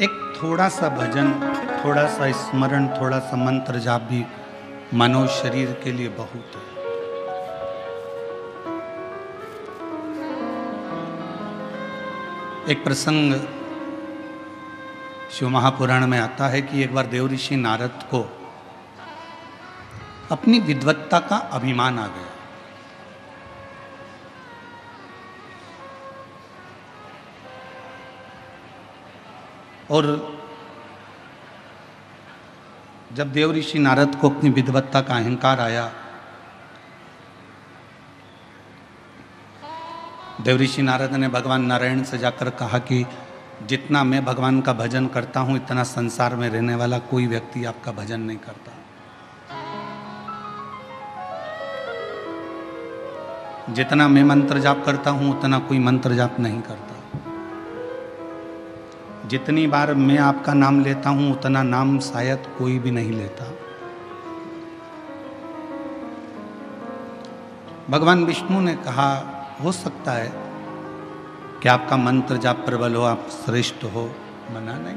एक थोड़ा सा भजन, थोड़ा सा स्मरण, थोड़ा सा मंत्र जाप भी मानव शरीर के लिए बहुत है। एक प्रसंग शिव महापुराण में आता है कि एक बार देव ऋषि नारद को अपनी विद्वत्ता का अभिमान आ गया। और जब देव ऋषि नारद को अपनी विद्वत्ता का अहंकार आया, देव ऋषि नारद ने भगवान नारायण से जाकर कहा कि जितना मैं भगवान का भजन करता हूं, इतना संसार में रहने वाला कोई व्यक्ति आपका भजन नहीं करता। जितना मैं मंत्र जाप करता हूं, उतना कोई मंत्र जाप नहीं करता। जितनी बार मैं आपका नाम लेता हूं, उतना नाम शायद कोई भी नहीं लेता। भगवान विष्णु ने कहा, हो सकता है कि आपका मंत्र जाप प्रबल हो, आप श्रेष्ठ हो, मना नहीं।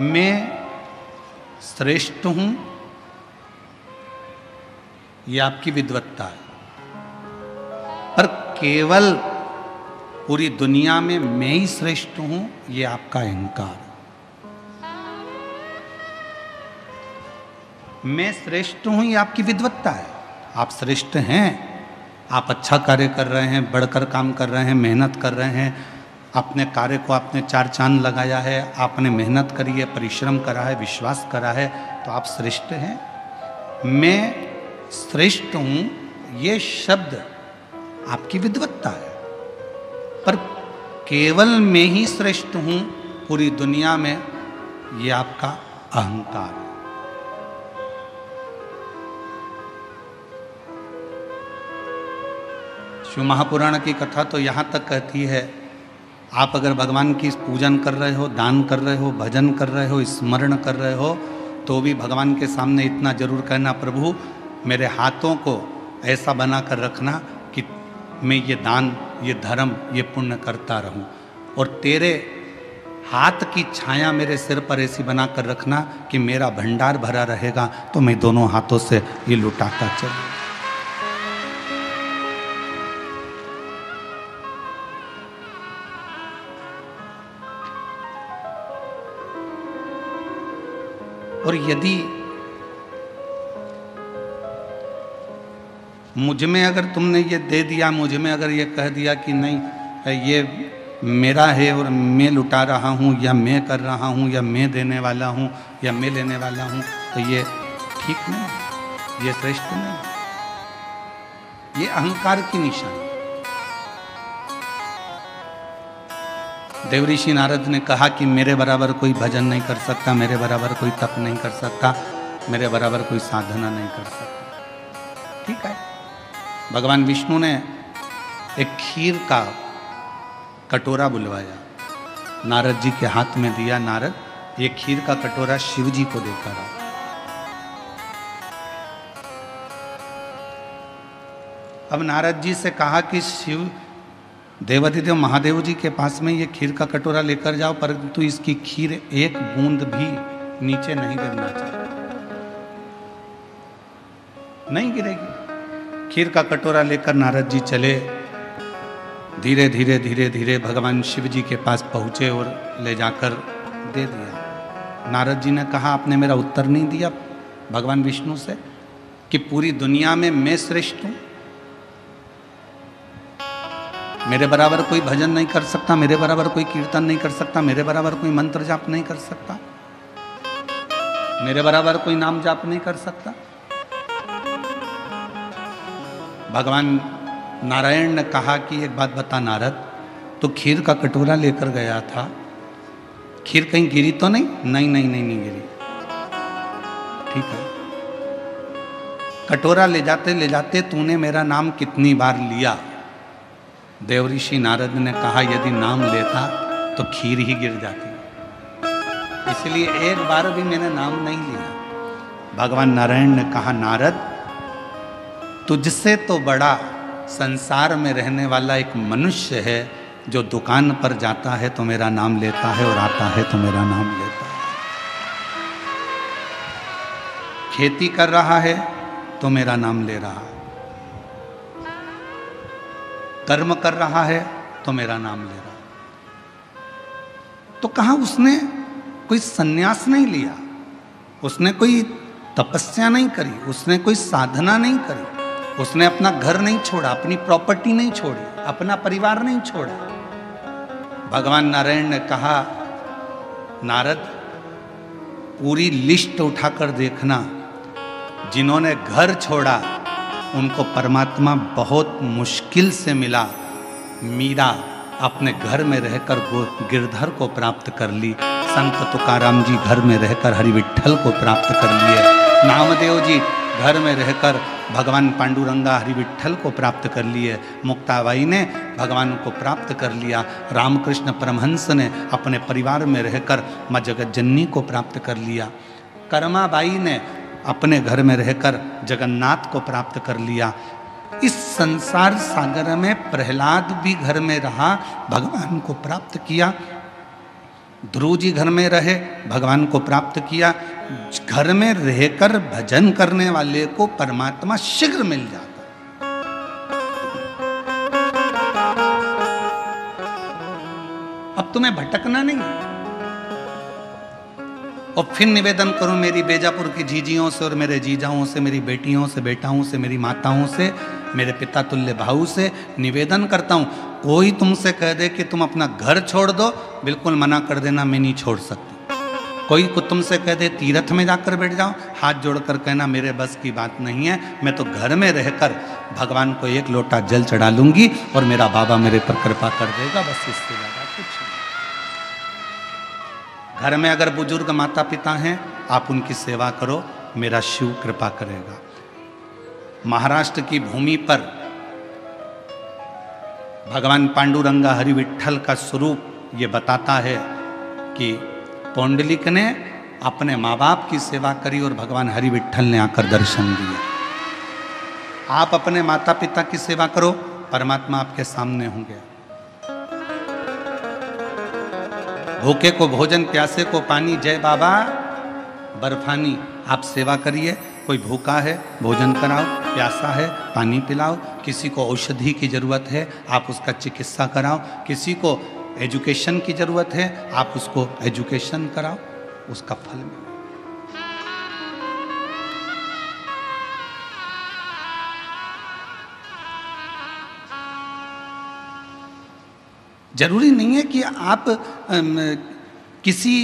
मैं श्रेष्ठ हूं, यह आपकी विद्वत्ता है, पर केवल पूरी दुनिया में मैं ही श्रेष्ठ हूं, यह आपका अहंकार। मैं श्रेष्ठ हूं, ये आपकी विद्वत्ता है। आप श्रेष्ठ हैं, आप अच्छा कार्य कर रहे हैं, बढ़कर काम कर रहे हैं, मेहनत कर रहे हैं, अपने कार्य को आपने 4 चांद लगाया है, आपने मेहनत करी है, परिश्रम करा है, विश्वास करा है, तो आप श्रेष्ठ हैं। मैं श्रेष्ठ हूं, ये शब्द आपकी विद्वत्ता है, पर केवल मैं ही श्रेष्ठ हूं पूरी दुनिया में, ये आपका अहंकार है। शिव महापुराण की कथा तो यहाँ तक कहती है, आप अगर भगवान की पूजन कर रहे हो, दान कर रहे हो, भजन कर रहे हो, स्मरण कर रहे हो, तो भी भगवान के सामने इतना जरूर कहना, प्रभु मेरे हाथों को ऐसा बना कर रखना कि मैं ये दान, ये धर्म, ये पुण्य करता रहूं, और तेरे हाथ की छाया मेरे सिर पर ऐसी बना कर रखना कि मेरा भंडार भरा रहेगा, तो मैं दोनों हाथों से ये लुटाता चलूं। और यदि मुझ में अगर तुमने ये दे दिया, मुझ में अगर ये कह दिया कि नहीं ये मेरा है और मैं लुटा रहा हूँ, या मैं कर रहा हूँ, या मैं देने वाला हूँ, या मैं लेने वाला हूँ, तो ये ठीक नहीं, ये श्रेष्ठ नहीं, ये अहंकार की निशानी। देव ऋषि नारद ने कहा कि मेरे बराबर कोई भजन नहीं कर सकता, मेरे बराबर कोई तप नहीं कर सकता, मेरे बराबर कोई साधना नहीं कर सकता। ठीक है, भगवान विष्णु ने एक खीर का कटोरा बुलवाया, नारद जी के हाथ में दिया, नारद ये खीर का कटोरा शिव जी को देकर आओ। अब नारद जी से कहा कि शिव देवाधिदेव महादेव जी के पास में ये खीर का कटोरा लेकर जाओ, परंतु इसकी खीर एक बूंद भी नीचे नहीं गिरना चाहिए, नहीं गिरेगी। खीर का कटोरा लेकर नारद जी चले, धीरे धीरे धीरे धीरे भगवान शिव जी के पास पहुंचे और ले जाकर दे दिया। नारद जी ने कहा, आपने मेरा उत्तर नहीं दिया भगवान विष्णु से कि पूरी दुनिया में मैं श्रेष्ठ हूं, मेरे बराबर कोई भजन नहीं कर सकता, मेरे बराबर कोई कीर्तन नहीं कर सकता, मेरे बराबर कोई मंत्र जाप नहीं कर सकता, मेरे बराबर कोई नाम जाप नहीं कर सकता। भगवान नारायण ने कहा कि एक बात बता नारद, तो खीर का कटोरा लेकर गया था, खीर कहीं गिरी तो नहीं? नहीं नहीं नहीं, नहीं गिरी। ठीक है, कटोरा ले जाते तूने मेरा नाम कितनी बार लिया? देव ऋषि नारद ने कहा, यदि नाम लेता तो खीर ही गिर जाती, इसलिए एक बार भी मैंने नाम नहीं लिया। भगवान नारायण ने कहा, नारद तुझसे तो बड़ा संसार में रहने वाला एक मनुष्य है जो दुकान पर जाता है तो मेरा नाम लेता है और आता है तो मेरा नाम लेता है। खेती कर रहा है तो मेरा नाम ले रहा है, कर्म कर रहा है तो मेरा नाम ले रहा है। तो कहा उसने कोई सन्यास नहीं लिया, उसने कोई तपस्या नहीं करी, उसने कोई साधना नहीं करी, उसने अपना घर नहीं छोड़ा, अपनी प्रॉपर्टी नहीं छोड़ी, अपना परिवार नहीं छोड़ा। भगवान नारायण ने कहा, नारद पूरी लिस्ट उठाकर देखना, जिन्होंने घर छोड़ा उनको परमात्मा बहुत मुश्किल से मिला। मीरा अपने घर में रहकर गिरधर को प्राप्त कर ली, संत तुकाराम जी घर में रहकर हरि विठ्ठल को प्राप्त कर लिए, नामदेव जी घर में रहकर भगवान पांडुरंगा हरि विठ्ठल को प्राप्त कर लिए, मुक्ताबाई ने भगवान को प्राप्त कर लिया, रामकृष्ण परमहंस ने अपने परिवार में रहकर माँ जगत जननी को प्राप्त कर लिया, कर्माबाई ने अपने घर में रहकर जगन्नाथ को प्राप्त कर लिया। इस संसार सागर में प्रहलाद भी घर में रहा, भगवान को प्राप्त किया। ध्रुव जी घर में रहे, भगवान को प्राप्त किया। घर में रहकर भजन करने वाले को परमात्मा शीघ्र मिल जाता। अब तुम्हें भटकना नहीं। और फिर निवेदन करूं मेरी बेजापुर की जीजियों से और मेरे जीजाओं से, मेरी बेटियों से, बेटाओं से, मेरी माताओं से, मेरे पिता तुल्य भाऊ से निवेदन करता हूं, कोई तुमसे कह दे कि तुम अपना घर छोड़ दो, बिल्कुल मना कर देना, मैं नहीं छोड़ सकती। कोई को तुमसे कह दे तीर्थ में जाकर बैठ जाओ, हाथ जोड़कर कहना मेरे बस की बात नहीं है, मैं तो घर में रहकर भगवान को एक लोटा जल चढ़ा लूंगी और मेरा बाबा मेरे पर कृपा कर देगा, बस इससे ज्यादा कुछ नहीं। घर में अगर बुजुर्ग माता पिता हैं, आप उनकी सेवा करो, मेरा शिव कृपा करेगा। महाराष्ट्र की भूमि पर भगवान पांडुरंगा हरि विठ्ठल का स्वरूप ये बताता है कि पौंडलिक ने अपने माँ बाप की सेवा करी और भगवान हरि विठ्ठल ने आकर दर्शन दिए। आप अपने माता पिता की सेवा करो, परमात्मा आपके सामने होंगे। भूखे को भोजन, प्यासे को पानी, जय बाबा बर्फानी। आप सेवा करिए, कोई भूखा है भोजन कराओ, प्यासा है पानी पिलाओ, किसी को औषधि की जरूरत है आप उसका चिकित्सा कराओ, किसी को एजुकेशन की जरूरत है आप उसको एजुकेशन कराओ, उसका फल मिले। जरूरी नहीं है कि आप किसी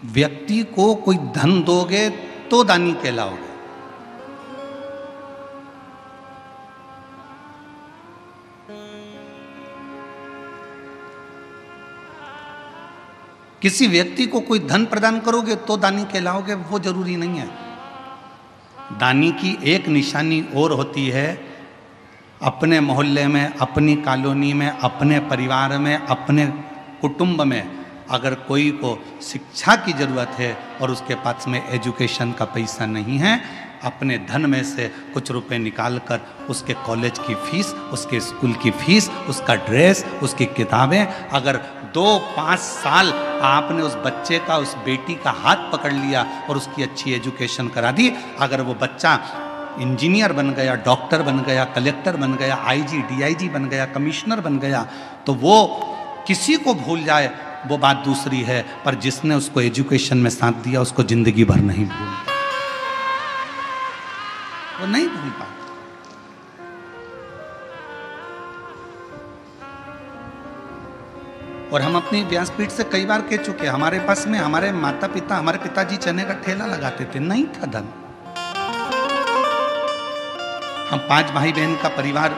व्यक्ति को कोई धन दोगे तो दानी कहलाओगे। किसी व्यक्ति को कोई धन प्रदान करोगे तो दानी कहलाओगे, वो जरूरी नहीं है। दानी की एक निशानी और होती है, अपने मोहल्ले में, अपनी कॉलोनी में, अपने परिवार में, अपने कुटुंब में अगर कोई को शिक्षा की जरूरत है और उसके पास में एजुकेशन का पैसा नहीं है, अपने धन में से कुछ रुपए निकाल कर उसके कॉलेज की फीस, उसके स्कूल की फीस, उसका ड्रेस, उसकी किताबें, अगर 2-5 साल आपने उस बच्चे का, उस बेटी का हाथ पकड़ लिया और उसकी अच्छी एजुकेशन करा दी, अगर वो बच्चा इंजीनियर बन गया, डॉक्टर बन गया, कलेक्टर बन गया, आईजी, डीआईजी बन गया, कमिश्नर बन गया, तो वो किसी को भूल जाए वो बात दूसरी है, पर जिसने उसको एजुकेशन में साथ दिया उसको जिंदगी भर नहीं भूलता, वो नहीं भूल पाता। और हम अपनी व्यासपीठ से कई बार कह चुके, हमारे पास में हमारे माता पिता, हमारे पिताजी चने का ठेला लगाते थे, नहीं था धन। हम 5 भाई बहन का परिवार,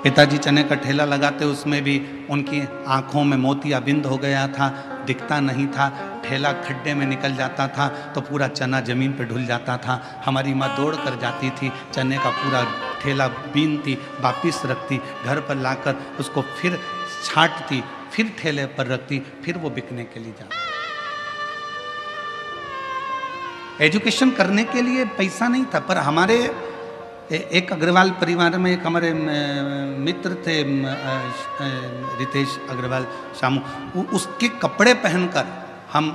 पिताजी चने का ठेला लगाते, उसमें भी उनकी आंखों में मोतियाबिंद हो गया था, दिखता नहीं था, ठेला खड्डे में निकल जाता था तो पूरा चना जमीन पर ढुल जाता था। हमारी माँ दौड़ कर जाती थी, चने का पूरा ठेला बीनती, वापिस रखती, घर पर लाकर उसको फिर छांटती, फिर ठेले पर रखती, फिर वो बिकने के लिए जाती। एजुकेशन करने के लिए पैसा नहीं था, पर हमारे एक अग्रवाल परिवार में एक हमारे मित्र थे, रितेश अग्रवाल शामू, उसके कपड़े पहनकर हम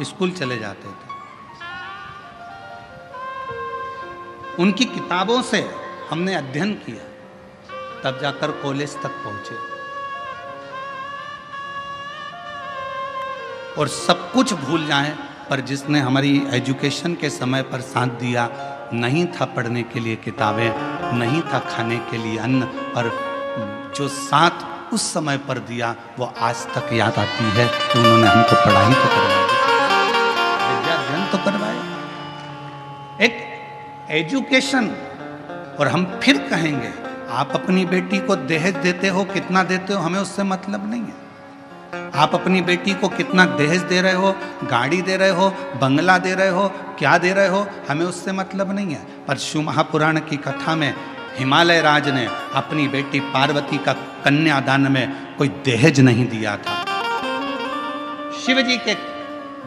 स्कूल चले जाते थे। उनकी किताबों से हमने अध्ययन किया, तब जाकर कॉलेज तक पहुंचे। और सब कुछ भूल जाएं, पर जिसने हमारी एजुकेशन के समय पर साथ दिया, नहीं था पढ़ने के लिए किताबें, नहीं था खाने के लिए अन्न, पर जो साथ उस समय पर दिया वो आज तक याद आती है कि उन्होंने हमको पढ़ाई तो करवाई, विद्या अध्ययन तो करवाया। एक एजुकेशन। और हम फिर कहेंगे, आप अपनी बेटी को दहेज देते हो, कितना देते हो, हमें उससे मतलब नहीं है। आप अपनी बेटी को कितना दहेज दे रहे हो, गाड़ी दे रहे हो, बंगला दे रहे हो, क्या दे रहे हो, हमें उससे मतलब नहीं है। पर शिव महापुराण की कथा में हिमालय राज ने अपनी बेटी पार्वती का कन्यादान में कोई दहेज नहीं दिया था। शिव जी के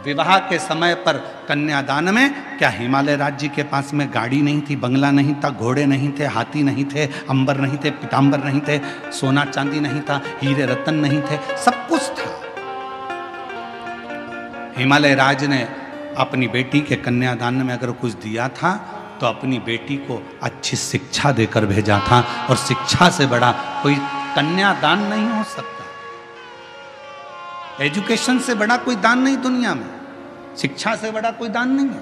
विवाह के समय पर कन्यादान में क्या हिमालय राज्य के पास में गाड़ी नहीं थी, बंगला नहीं था, घोड़े नहीं थे, हाथी नहीं थे, अंबर नहीं थे, पीतांबर नहीं थे, सोना चांदी नहीं था, हीरे रतन नहीं थे, सब कुछ था। हिमालय राज ने अपनी बेटी के कन्यादान में अगर कुछ दिया था तो अपनी बेटी को अच्छी शिक्षा देकर भेजा था, और शिक्षा से बड़ा कोई कन्यादान नहीं हो सकता। एजुकेशन से बड़ा कोई दान नहीं दुनिया में, शिक्षा से बड़ा कोई दान नहीं है।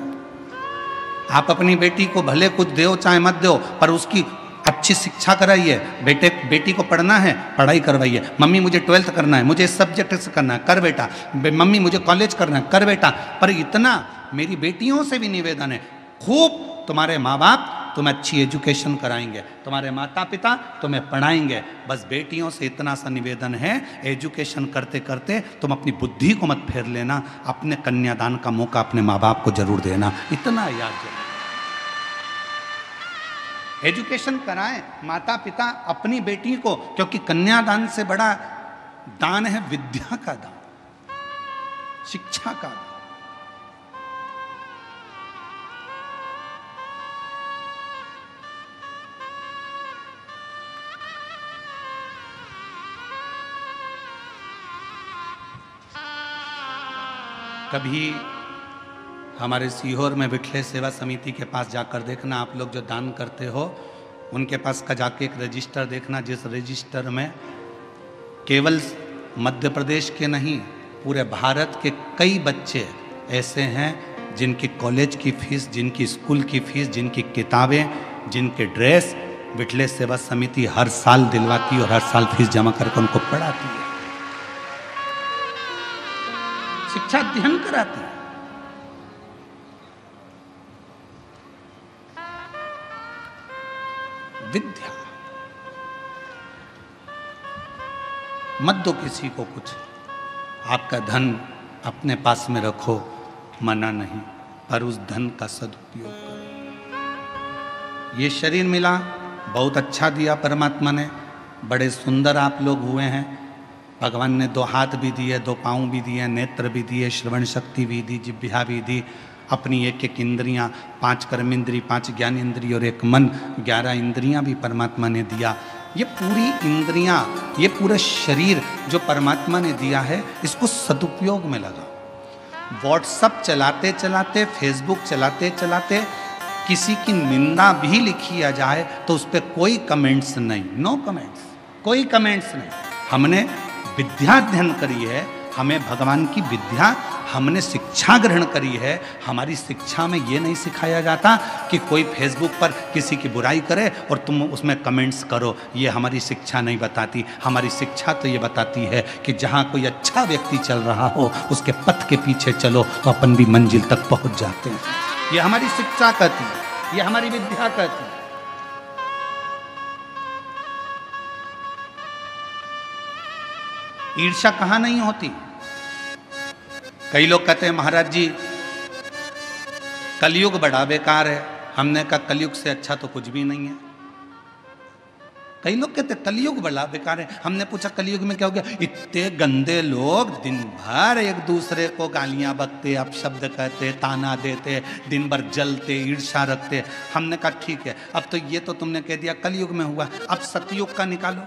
आप अपनी बेटी को भले कुछ दो चाहे मत दो, पर उसकी अच्छी शिक्षा कराइए। बेटी को पढ़ना है, पढ़ाई करवाइए। मम्मी मुझे 12th करना है, मुझे इस सब्जेक्ट से करना है, कर बेटा। मम्मी मुझे कॉलेज करना है, कर बेटा। पर इतना मेरी बेटियों से भी निवेदन है, खूब तुम्हारे माँ बाप तुम्हें अच्छी एजुकेशन कराएंगे, तुम्हारे माता पिता तुम्हें पढ़ाएंगे। बस बेटियों से इतना सा निवेदन है, एजुकेशन करते करते तुम अपनी बुद्धि को मत फेर लेना, अपने कन्यादान का मौका अपने माँ बाप को जरूर देना, इतना याद जरूर। एजुकेशन कराएं माता पिता अपनी बेटी को, क्योंकि कन्यादान से बड़ा दान है विद्या का दान, शिक्षा का दान। कभी हमारे सीहोर में विठले सेवा समिति के पास जाकर देखना, आप लोग जो दान करते हो उनके पास का जाके एक रजिस्टर देखना, जिस रजिस्टर में केवल मध्य प्रदेश के नहीं पूरे भारत के कई बच्चे ऐसे हैं जिनकी कॉलेज की फीस, जिनकी स्कूल की फीस, जिनकी किताबें, जिनके ड्रेस विठले सेवा समिति हर साल दिलवाती है और हर साल फीस जमा करके उनको पढ़ाती है, शिक्षा अध्ययन कराती है। विद्या मत दो किसी को कुछ, आपका धन अपने पास में रखो, मना नहीं, पर उस धन का सदुपयोग करो। ये शरीर मिला, बहुत अच्छा दिया परमात्मा ने, बड़े सुंदर आप लोग हुए हैं। भगवान ने 2 हाथ भी दिए, 2 पाँव भी दिए, नेत्र भी दिए, श्रवण शक्ति भी दी, जिह्वा भी दी, अपनी एक इंद्रियां, 5 कर्मेंद्री, 5 ज्ञान इंद्रिय और 1 मन, 11 इंद्रियां भी परमात्मा ने दिया। ये पूरी इंद्रियां, ये पूरा शरीर जो परमात्मा ने दिया है, इसको सदुपयोग में लगाओ। व्हाट्सएप चलाते चलाते, फेसबुक चलाते चलाते किसी की निंदा भी लिखी आ जाए तो उस पर कोई कमेंट्स नहीं, नो कमेंट्स, कोई कमेंट्स नहीं। हमने विद्या अध्ययन करी है, हमें भगवान की विद्या, हमने शिक्षा ग्रहण करी है। हमारी शिक्षा में ये नहीं सिखाया जाता कि कोई फेसबुक पर किसी की बुराई करे और तुम उसमें कमेंट्स करो, ये हमारी शिक्षा नहीं बताती। हमारी शिक्षा तो ये बताती है कि जहाँ कोई अच्छा व्यक्ति चल रहा हो उसके पथ के पीछे चलो तो अपन भी मंजिल तक पहुँच जाते हैं। ये हमारी शिक्षा कहती है, ये हमारी विद्या कहती है। ईर्ष्या कहाँ नहीं होती। कई लोग कहते हैं महाराज जी कलयुग बड़ा बेकार है। हमने कहा कलयुग से अच्छा तो कुछ भी नहीं है। कई लोग कहते कलयुग बड़ा बेकार है। हमने पूछा कलयुग में क्या हो गया? इतने गंदे लोग दिन भर एक दूसरे को गालियां बकते, अपशब्द कहते, ताना देते, दिन भर जलते, ईर्ष्या रखते। हमने कहा ठीक है, अब तो ये तो तुमने कह दिया कलयुग में हुआ, अब सतयुग का निकालो।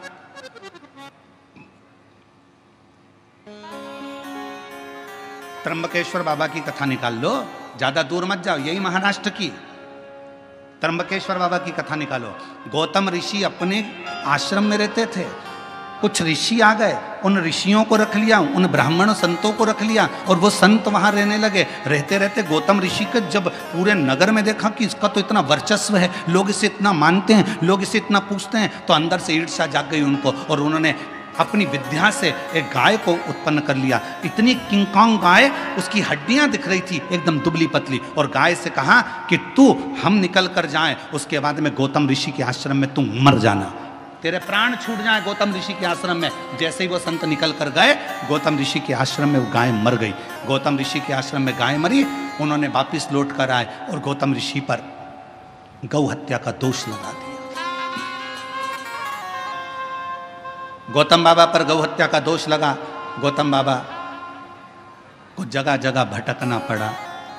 त्र्यंबकेश्वर बाबा की कथा निकाल लो, ज्यादा दूर मत जाओ, यही महाराष्ट्र की त्र्यंबकेश्वर बाबा की कथा निकालो। गौतम ऋषि अपने आश्रम में रहते थे, कुछ ऋषि आ गए, उन ऋषियों को रख लिया, उन ब्राह्मण संतों को रख लिया और वो संत वहां रहने लगे। रहते रहते गौतम ऋषि के जब पूरे नगर में देखा कि इसका तो इतना वर्चस्व है, लोग इसे इतना मानते हैं, लोग इसे इतना पूछते हैं, तो अंदर से ईर्ष्या जाग गई उनको और उन्होंने अपनी विद्या से एक गाय को उत्पन्न कर लिया। इतनी किंगकॉन्ग गाय, उसकी हड्डियां दिख रही थी एकदम दुबली पतली, और गाय से कहा कि तू हम निकल कर जाएं, उसके बाद में गौतम ऋषि के आश्रम में तू मर जाना, तेरे प्राण छूट जाए गौतम ऋषि के आश्रम में। जैसे ही वो संत निकल कर गए गौतम ऋषि के आश्रम में, वो गाय मर गई। गौतम ऋषि के आश्रम में गाय मरी, उन्होंने वापिस लौट कर आए और गौतम ऋषि पर गौ हत्या का दोष लगा दिया। गौतम बाबा पर गौ हत्या का दोष लगा। गौतम बाबा को जगह जगह भटकना पड़ा।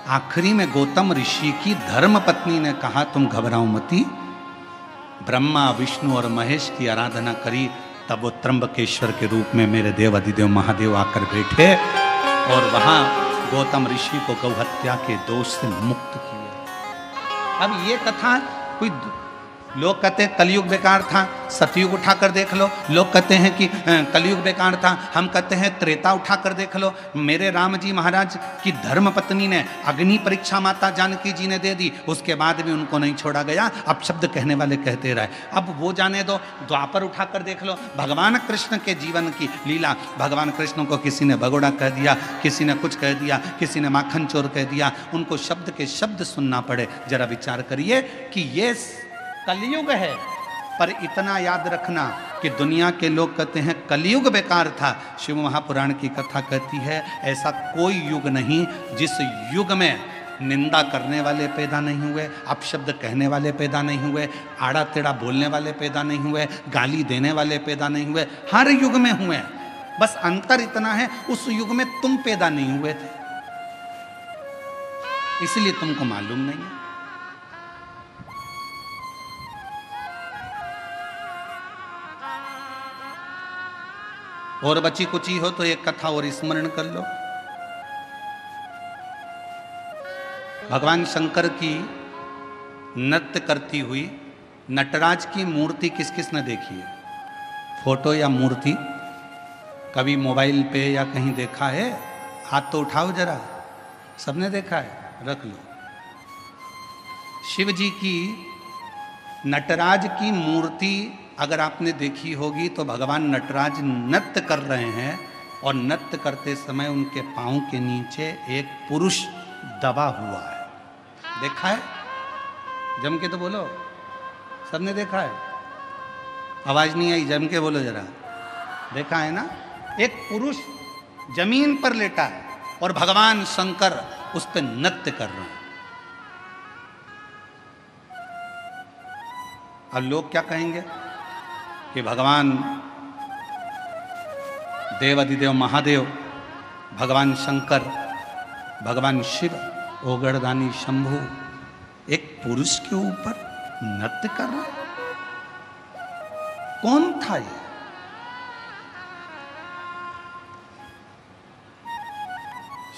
आखिरी में गौतम ऋषि की धर्म पत्नी ने कहा तुम घबराओ मती, ब्रह्मा विष्णु और महेश की आराधना करी, तब वो त्र्यंबकेश्वर के रूप में मेरे देव अधिदेव महादेव आकर बैठे और वहां गौतम ऋषि को गौ हत्या के दोष से मुक्त किया। अब ये कथा कोई, लोग कहते हैं कलयुग बेकार था, सतयुग उठाकर देख लो। लोग कहते हैं कि कलयुग बेकार था, हम कहते हैं त्रेता उठाकर देख लो। मेरे राम जी महाराज की धर्म पत्नी ने अग्नि परीक्षा माता जानकी जी ने दे दी, उसके बाद भी उनको नहीं छोड़ा गया। अब शब्द कहने वाले कहते रहे, अब वो जाने दो। द्वापर उठाकर देख लो, भगवान कृष्ण के जीवन की लीला। भगवान कृष्ण को किसी ने भगोड़ा कह दिया, किसी ने कुछ कह दिया, किसी ने माखन चोर कह दिया, उनको शब्द के शब्द सुनना पड़े। जरा विचार करिए कि ये कलयुग है, पर इतना याद रखना कि दुनिया के लोग कहते हैं कलयुग बेकार था। शिव महापुराण की कथा कहती है ऐसा कोई युग नहीं जिस युग में निंदा करने वाले पैदा नहीं हुए, अपशब्द कहने वाले पैदा नहीं हुए, आड़ा टेढ़ा बोलने वाले पैदा नहीं हुए, गाली देने वाले पैदा नहीं हुए। हर युग में हुए, बस अंतर इतना है उस युग में तुम पैदा नहीं हुए थे, इसलिए तुमको मालूम नहीं है। और बची कुची हो तो एक कथा और स्मरण कर लो। भगवान शंकर की नृत्य करती हुई नटराज की मूर्ति किस किस ने देखी है? फोटो या मूर्ति कभी मोबाइल पे या कहीं देखा है? हाथ तो उठाओ जरा, सबने देखा है, रख लो। शिव जी की नटराज की मूर्ति अगर आपने देखी होगी तो भगवान नटराज नृत्य कर रहे हैं और नृत्य करते समय उनके पांव के नीचे एक पुरुष दबा हुआ है। देखा है? जम के तो बोलो, सबने देखा है? आवाज नहीं आई, जम के बोलो जरा। देखा है ना? एक पुरुष जमीन पर लेटा है और भगवान शंकर उस पर नृत्य कर रहे हैं। अब लोग क्या कहेंगे कि भगवान देव अधिदेव महादेव, भगवान शंकर, भगवान शिव, ओगड़दानी शंभु एक पुरुष के ऊपर नृत्य कर रहा है। कौन था ये?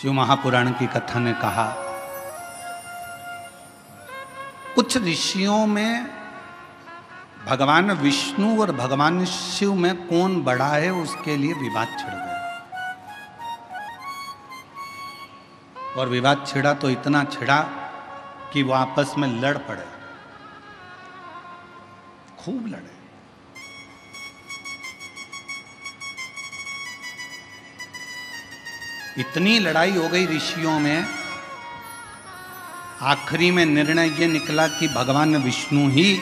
शिव महापुराण की कथा ने कहा कुछ ऋषियों में भगवान विष्णु और भगवान शिव में कौन बड़ा है उसके लिए विवाद छिड़ गया। और विवाद छिड़ा तो इतना छिड़ा कि वो आपस में लड़ पड़े, खूब लड़े। इतनी लड़ाई हो गई ऋषियों में, आखिरी में निर्णय ये निकला कि भगवान विष्णु ही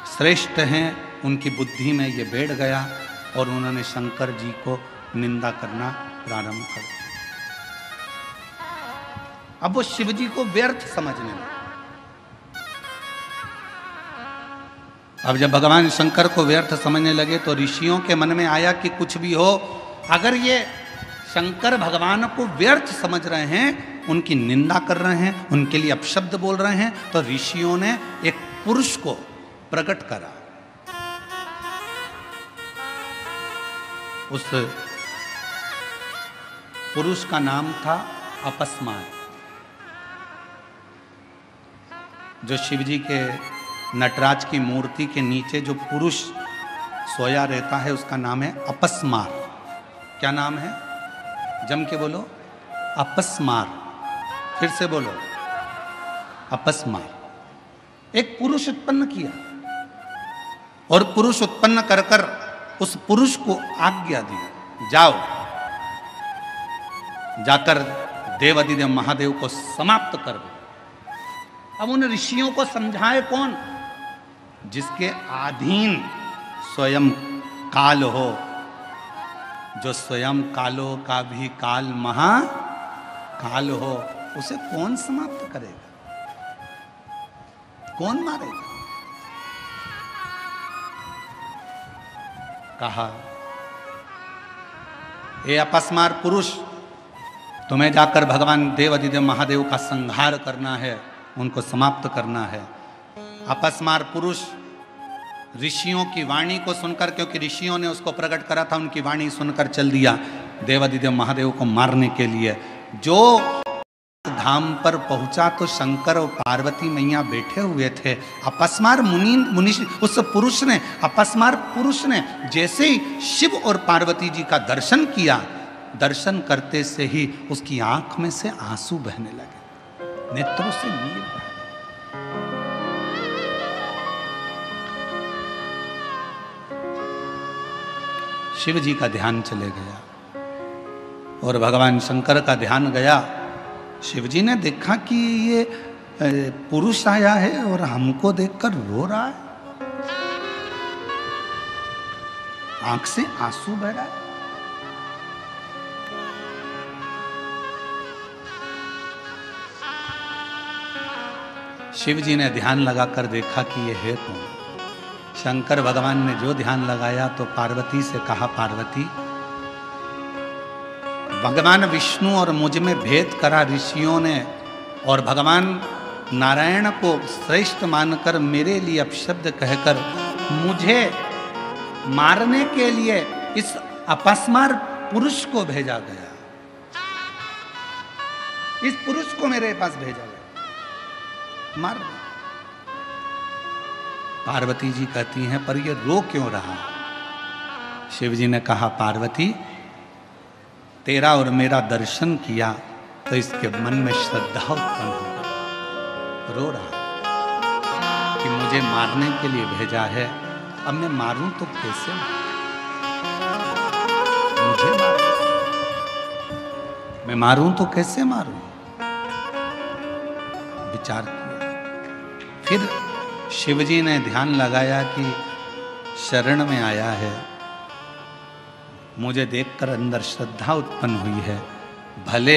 श्रेष्ठ हैं। उनकी बुद्धि में ये बैठ गया और उन्होंने शंकर जी को निंदा करना प्रारंभ कर दिया। अब वो शिव जी को व्यर्थ समझने लगे। अब जब भगवान शंकर को व्यर्थ समझने लगे तो ऋषियों के मन में आया कि कुछ भी हो, अगर ये शंकर भगवान को व्यर्थ समझ रहे हैं, उनकी निंदा कर रहे हैं, उनके लिए अपशब्द बोल रहे हैं, तो ऋषियों ने एक पुरुष को प्रकट करा। उस पुरुष का नाम था अपस्मार। जो शिवजी के नटराज की मूर्ति के नीचे जो पुरुष सोया रहता है उसका नाम है अपस्मार। क्या नाम है? जम के बोलो, अपस्मार। फिर से बोलो, अपस्मार। एक पुरुष उत्पन्न किया और पुरुष उत्पन्न कर कर उस पुरुष को आज्ञा दी, जाओ जाकर देवादिदेव महादेव को समाप्त कर दो। अब उन ऋषियों को समझाए कौन? जिसके अधीन स्वयं काल हो, जो स्वयं कालो का भी काल महाकाल हो, उसे कौन समाप्त करेगा? कौन मारेगा? कहा, ए अपस्मार पुरुष, तुम्हें जाकर भगवान देवादिदेव महादेव का संहार करना है, उनको समाप्त करना है। अपस्मार पुरुष ऋषियों की वाणी को सुनकर, क्योंकि ऋषियों ने उसको प्रकट करा था, उनकी वाणी सुनकर चल दिया देवादिदेव महादेव को मारने के लिए। जो धाम पर पहुंचा तो शंकर और पार्वती मैया बैठे हुए थे। अपस्मार मुनि उस पुरुष ने, अपस्मार पुरुष ने जैसे ही शिव और पार्वती जी का दर्शन किया, दर्शन करते से ही उसकी आंख में से आंसू बहने लगे, नेत्रों से नीर बहे। शिव जी का ध्यान चले गया और भगवान शंकर का ध्यान गया। शिव जी ने देखा कि ये पुरुष आया है और हमको देखकर रो रहा है, आंख से आंसू बह रहा है। शिव जी ने ध्यान लगाकर देखा कि ये है कौन। शंकर भगवान ने जो ध्यान लगाया तो पार्वती से कहा, पार्वती, भगवान विष्णु और मुझ में भेद करा ऋषियों ने, और भगवान नारायण को श्रेष्ठ मानकर मेरे लिए अपशब्द कहकर मुझे मारने के लिए इस अपस्मार पुरुष को भेजा गया। इस पुरुष को मेरे पास भेजा गया, मार। पार्वती जी कहती हैं, पर ये रो क्यों रहा? शिव जी ने कहा, पार्वती, तेरा और मेरा दर्शन किया तो इसके मन में श्रद्धा उत्पन्न हो, रो रहा कि मुझे मारने के लिए भेजा है। अब मैं मारूं तो कैसे? मुझे मैं मारूं तो कैसे मारूं? विचार किया। फिर शिवजी ने ध्यान लगाया कि शरण में आया है, मुझे देखकर अंदर श्रद्धा उत्पन्न हुई है, भले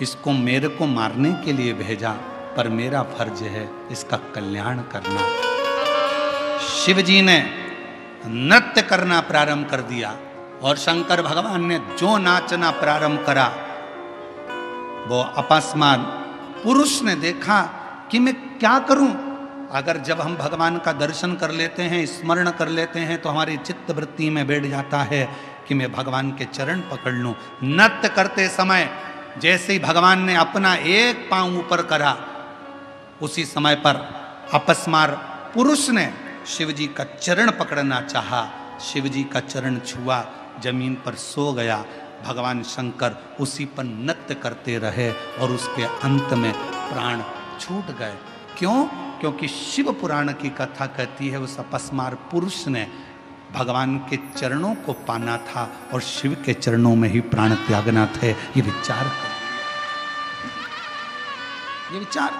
इसको मेरे को मारने के लिए भेजा, पर मेरा फर्ज है इसका कल्याण करना। शिवजी ने नृत्य करना प्रारंभ कर दिया और शंकर भगवान ने जो नाचना प्रारंभ करा, वो अपस्मार पुरुष ने देखा कि मैं क्या करूं। अगर जब हम भगवान का दर्शन कर लेते हैं, स्मरण कर लेते हैं, तो हमारी चित्त वृत्ति में बैठ जाता है कि मैं भगवान के चरण पकड़ लूं। नृत्य करते समय जैसे ही भगवान ने अपना एक पांव ऊपर करा, उसी समय पर अपस्मार पुरुष ने शिवजी का चरण पकड़ना चाहा। शिवजी का चरण छुआ, जमीन पर सो गया। भगवान शंकर उसी पर नृत्य करते रहे और उसके अंत में प्राण छूट गए। क्यों? क्योंकि शिव पुराण की कथा कहती है उस अपस्मार पुरुष ने भगवान के चरणों को पाना था और शिव के चरणों में ही प्राण त्यागना थे। ये विचार कर, ये विचार।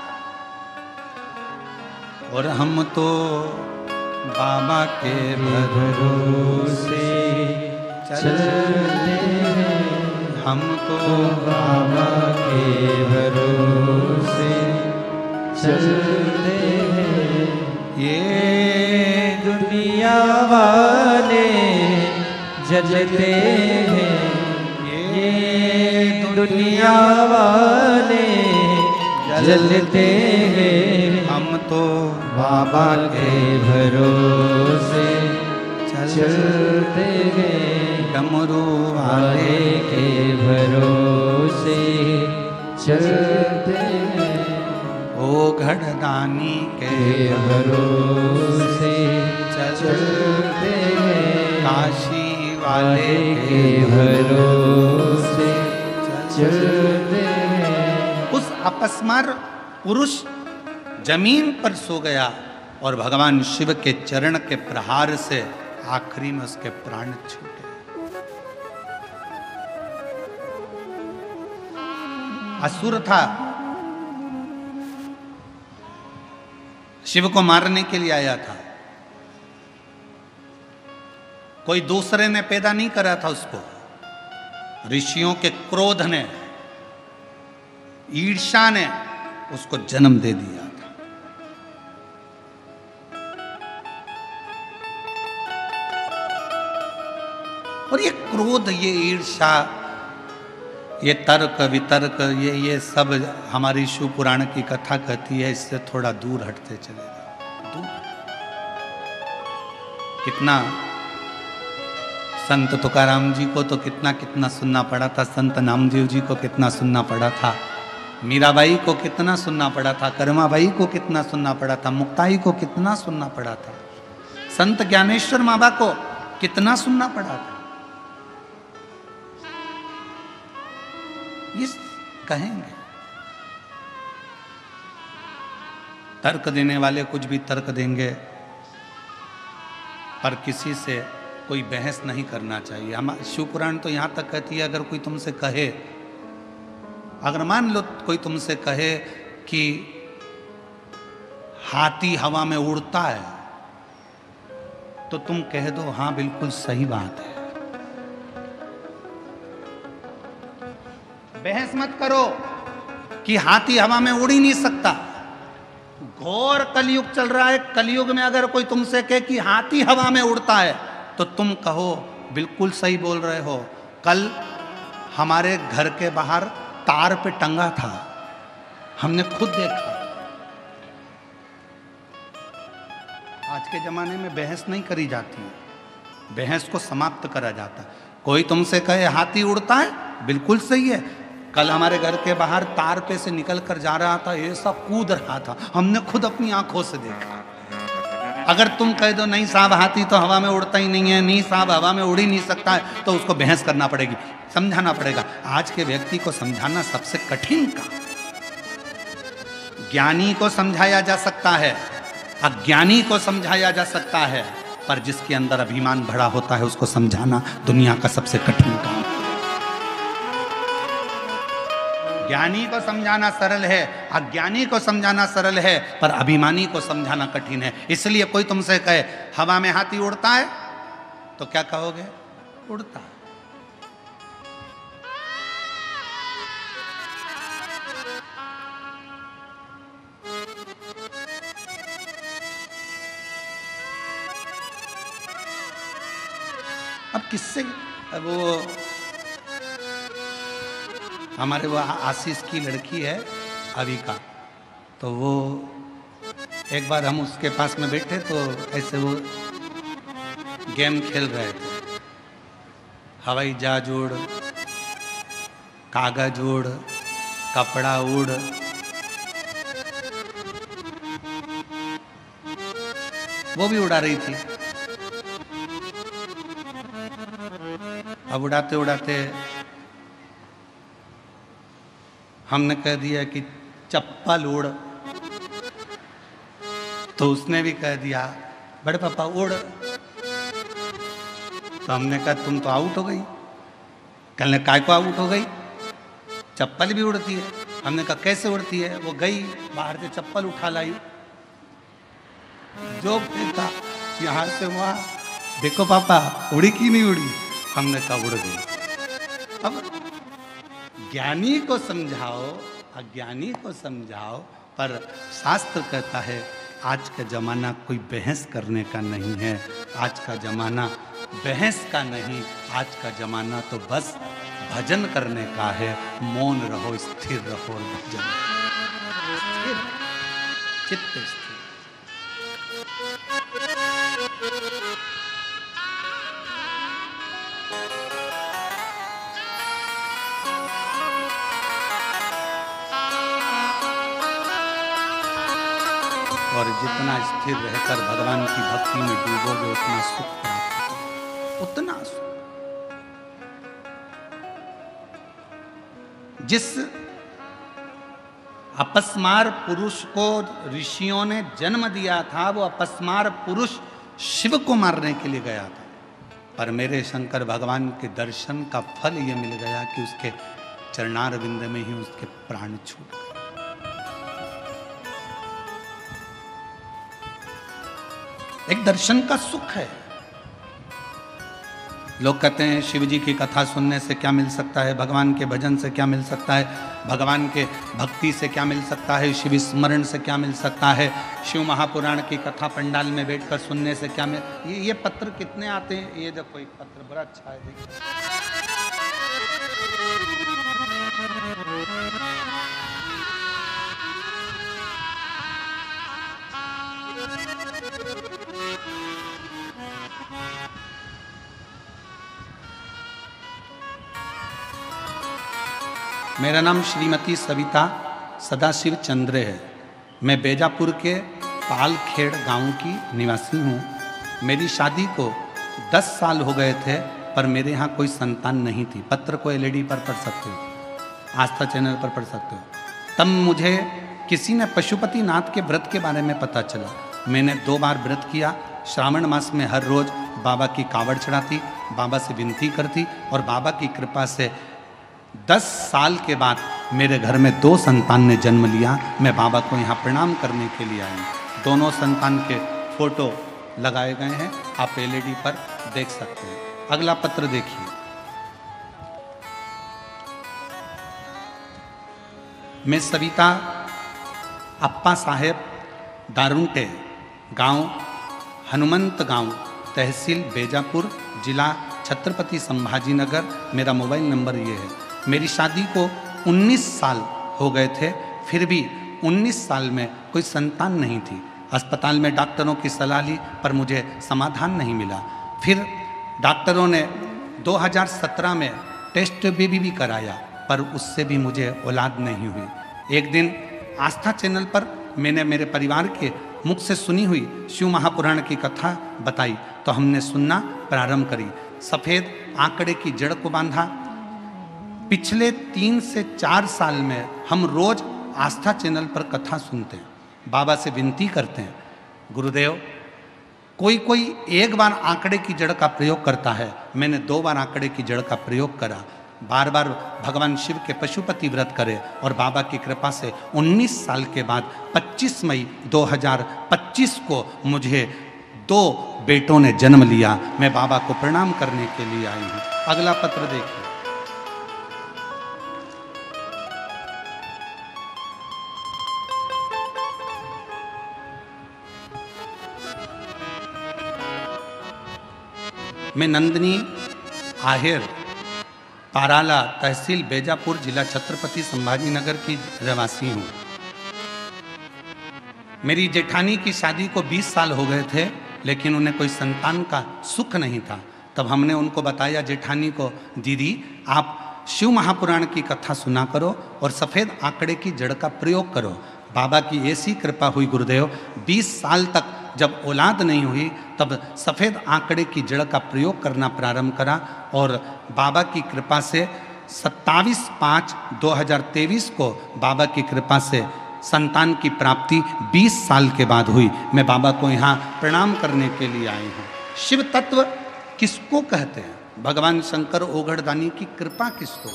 और हम तो बाबा के भरोसे चलते हैं, हम तो बाबा के भरोसे चलते हैं, ये दुनिया वाले जलते हैं, ये दुनिया वाले जलते हैं, हम तो बाबा के भरोसे चलते हैं, डमरू वाले के भरोसे चलते हैं, ओ घड़दानी के भरोसे चलते हैं, काशी वाले के भरोसे चलते हैं। उस अपस्मार पुरुष जमीन पर सो गया और भगवान शिव के चरण के प्रहार से आखिरी में उसके प्राण छूटे। असुर था, शिव को मारने के लिए आया था। कोई दूसरे ने पैदा नहीं करा था उसको, ऋषियों के क्रोध ने, ईर्ष्या ने उसको जन्म दे दिया था। और ये क्रोध, ये ईर्ष्या, ये तर्क वितर्क, ये सब हमारी शिव पुराण की कथा कहती है, इससे थोड़ा दूर हटते चले जाओ। दूर कितना संत तुकाराम जी को तो कितना कितना सुनना पड़ा था, संत नामदेव जी को कितना सुनना पड़ा था, मीराबाई को कितना सुनना पड़ा था, कर्माबाई को कितना सुनना पड़ा था, मुक्ताई को कितना सुनना पड़ा था, संत ज्ञानेश्वर बाबा को कितना सुनना पड़ा था। ये कहेंगे, तर्क देने वाले कुछ भी तर्क देंगे, पर किसी से कोई बहस नहीं करना चाहिए। हम शिव पुराण तो यहाँ तक कहती है, अगर कोई तुमसे कहे, अगर मान लो कोई तुमसे कहे कि हाथी हवा में उड़ता है, तो तुम कह दो हाँ बिल्कुल सही बात है। बहस मत करो कि हाथी हवा में उड़ ही नहीं सकता। घोर कलयुग चल रहा है, कलयुग में अगर कोई तुमसे कहे कि हाथी हवा में उड़ता है, तो तुम कहो बिल्कुल सही बोल रहे हो। कल हमारे घर के बाहर तार पे टंगा था, हमने खुद देखा। आज के जमाने में बहस नहीं करी जाती है, बहस को समाप्त करा जाता है। कोई तुमसे कहे हाथी उड़ता है, बिल्कुल सही है। कल हमारे घर के बाहर तार पे से निकल कर जा रहा था, ऐसा कूद रहा था, हमने खुद अपनी आंखों से देखा। अगर तुम कह दो नहीं साहब हाथी तो हवा में उड़ता ही नहीं है, नहीं साहब हवा में उड़ ही नहीं सकता है, तो उसको बहस करना पड़ेगी, समझाना पड़ेगा। आज के व्यक्ति को समझाना सबसे कठिन काम। ज्ञानी को समझाया जा सकता है, अज्ञानी को समझाया जा सकता है, पर जिसके अंदर अभिमान भरा होता है उसको समझाना दुनिया का सबसे कठिन काम। ज्ञानी को समझाना सरल है, अज्ञानी को समझाना सरल है, पर अभिमानी को समझाना कठिन है। इसलिए कोई तुमसे कहे हवा में हाथी उड़ता है, तो क्या कहोगे? उड़ता है। अब किससे वो हमारे वो आशीष की लड़की है अविका, तो वो एक बार हम उसके पास में बैठे तो ऐसे वो गेम खेल रहे थे, हवाई जहाज उड़, कागज उड़, कपड़ा उड़, वो भी उड़ा रही थी। अब उड़ाते उड़ाते हमने कह दिया कि चप्पल उड़, तो उसने भी कह दिया बड़े पापा उड़। तो हमने कहा तुम तो आउट हो गई। कहने काय को आउट हो गई? चप्पल भी उड़ती है। हमने कहा कैसे उड़ती है? वो गई बाहर से चप्पल उठा लाई, जो फेंका यहाँ से वहाँ, देखो पापा उड़ी की नहीं उड़ी? हमने कहा उड़ गई। अब ज्ञानी को समझाओ, अज्ञानी को समझाओ, पर शास्त्र कहता है आज का जमाना कोई बहस करने का नहीं है, आज का जमाना बहस का नहीं, आज का जमाना तो बस भजन करने का है। मौन रहो, स्थिर रहो और भजन स्थिर, चित्त स्थिर। और जितना स्थिर रहकर भगवान की भक्ति में डूबोगे उतना सुख प्राप्त होगा, उतना सुख। जिस अपस्मार पुरुष को ऋषियों ने जन्म दिया था, वो अपस्मार पुरुष शिव को मारने के लिए गया था, पर मेरे शंकर भगवान के दर्शन का फल ये मिल गया कि उसके चरणारविंद में ही उसके प्राण छूट गए। एक दर्शन का सुख है। लोग कहते हैं शिव जी की कथा सुनने से क्या मिल सकता है, भगवान के भजन से क्या मिल सकता है, भगवान के भक्ति से क्या मिल सकता है, शिव स्मरण से क्या मिल सकता है, शिव महापुराण की कथा पंडाल में बैठकर सुनने से क्या मिल। ये पत्र कितने आते हैं, ये देखो एक पत्र बड़ा अच्छा है, देखिए। मेरा नाम श्रीमती सविता सदाशिव चंद्र है। मैं बेजापुर के पालखेड़ गांव की निवासी हूँ। मेरी शादी को 10 साल हो गए थे, पर मेरे यहाँ कोई संतान नहीं थी। पत्र को एलईडी पर पढ़ सकते हो, आस्था चैनल पर पढ़ सकते हो। तब मुझे किसी ने पशुपति नाथ के व्रत के बारे में पता चला। मैंने 2 बार व्रत किया। श्रावण मास में हर रोज बाबा की कावड़ चढ़ाती, बाबा से विनती करती, और बाबा की कृपा से 10 साल के बाद मेरे घर में 2 संतान ने जन्म लिया। मैं बाबा को यहाँ प्रणाम करने के लिए आई। दोनों संतान के फोटो लगाए गए हैं, आप एलईडी पर देख सकते हैं। अगला पत्र देखिए। मैं सविता अप्पा साहेब दारुंटे, गांव हनुमंत गांव, तहसील बेजापुर, जिला छत्रपति संभाजीनगर। मेरा मोबाइल नंबर ये है। मेरी शादी को 19 साल हो गए थे, फिर भी 19 साल में कोई संतान नहीं थी। अस्पताल में डॉक्टरों की सलाह ली, पर मुझे समाधान नहीं मिला। फिर डॉक्टरों ने 2017 में टेस्ट बेबी भी कराया, पर उससे भी मुझे औलाद नहीं हुई। एक दिन आस्था चैनल पर मैंने मेरे परिवार के मुख से सुनी हुई शिव महापुराण की कथा बताई, तो हमने सुनना प्रारंभ करी। सफ़ेद आंकड़े की जड़ को बांधा। पिछले 3 से 4 साल में हम रोज आस्था चैनल पर कथा सुनते हैं, बाबा से विनती करते हैं, गुरुदेव। कोई एक बार आंकड़े की जड़ का प्रयोग करता है, मैंने 2 बार आंकड़े की जड़ का प्रयोग करा। बार बार भगवान शिव के पशुपति व्रत करे, और बाबा की कृपा से 19 साल के बाद 25 मई 2025 को मुझे 2 बेटों ने जन्म लिया। मैं बाबा को प्रणाम करने के लिए आई हूँ। अगला पत्र देखिए। मैं नंदिनी आहेर, पाराला, तहसील बेजापुर, जिला छत्रपति संभाजीनगर की रहवासी हूँ। मेरी जेठानी की शादी को 20 साल हो गए थे, लेकिन उन्हें कोई संतान का सुख नहीं था। तब हमने उनको बताया, जेठानी को, दीदी आप शिव महापुराण की कथा सुना करो और सफ़ेद आंकड़े की जड़ का प्रयोग करो। बाबा की ऐसी कृपा हुई गुरुदेव, 20 साल तक जब औलाद नहीं हुई, तब सफ़ेद आंकड़े की जड़ का प्रयोग करना प्रारंभ करा, और बाबा की कृपा से 27/5/2023 को बाबा की कृपा से संतान की प्राप्ति 20 साल के बाद हुई। मैं बाबा को यहाँ प्रणाम करने के लिए आई हूँ। शिव तत्व किसको कहते हैं? भगवान शंकर ओघड़दानी की कृपा किसको?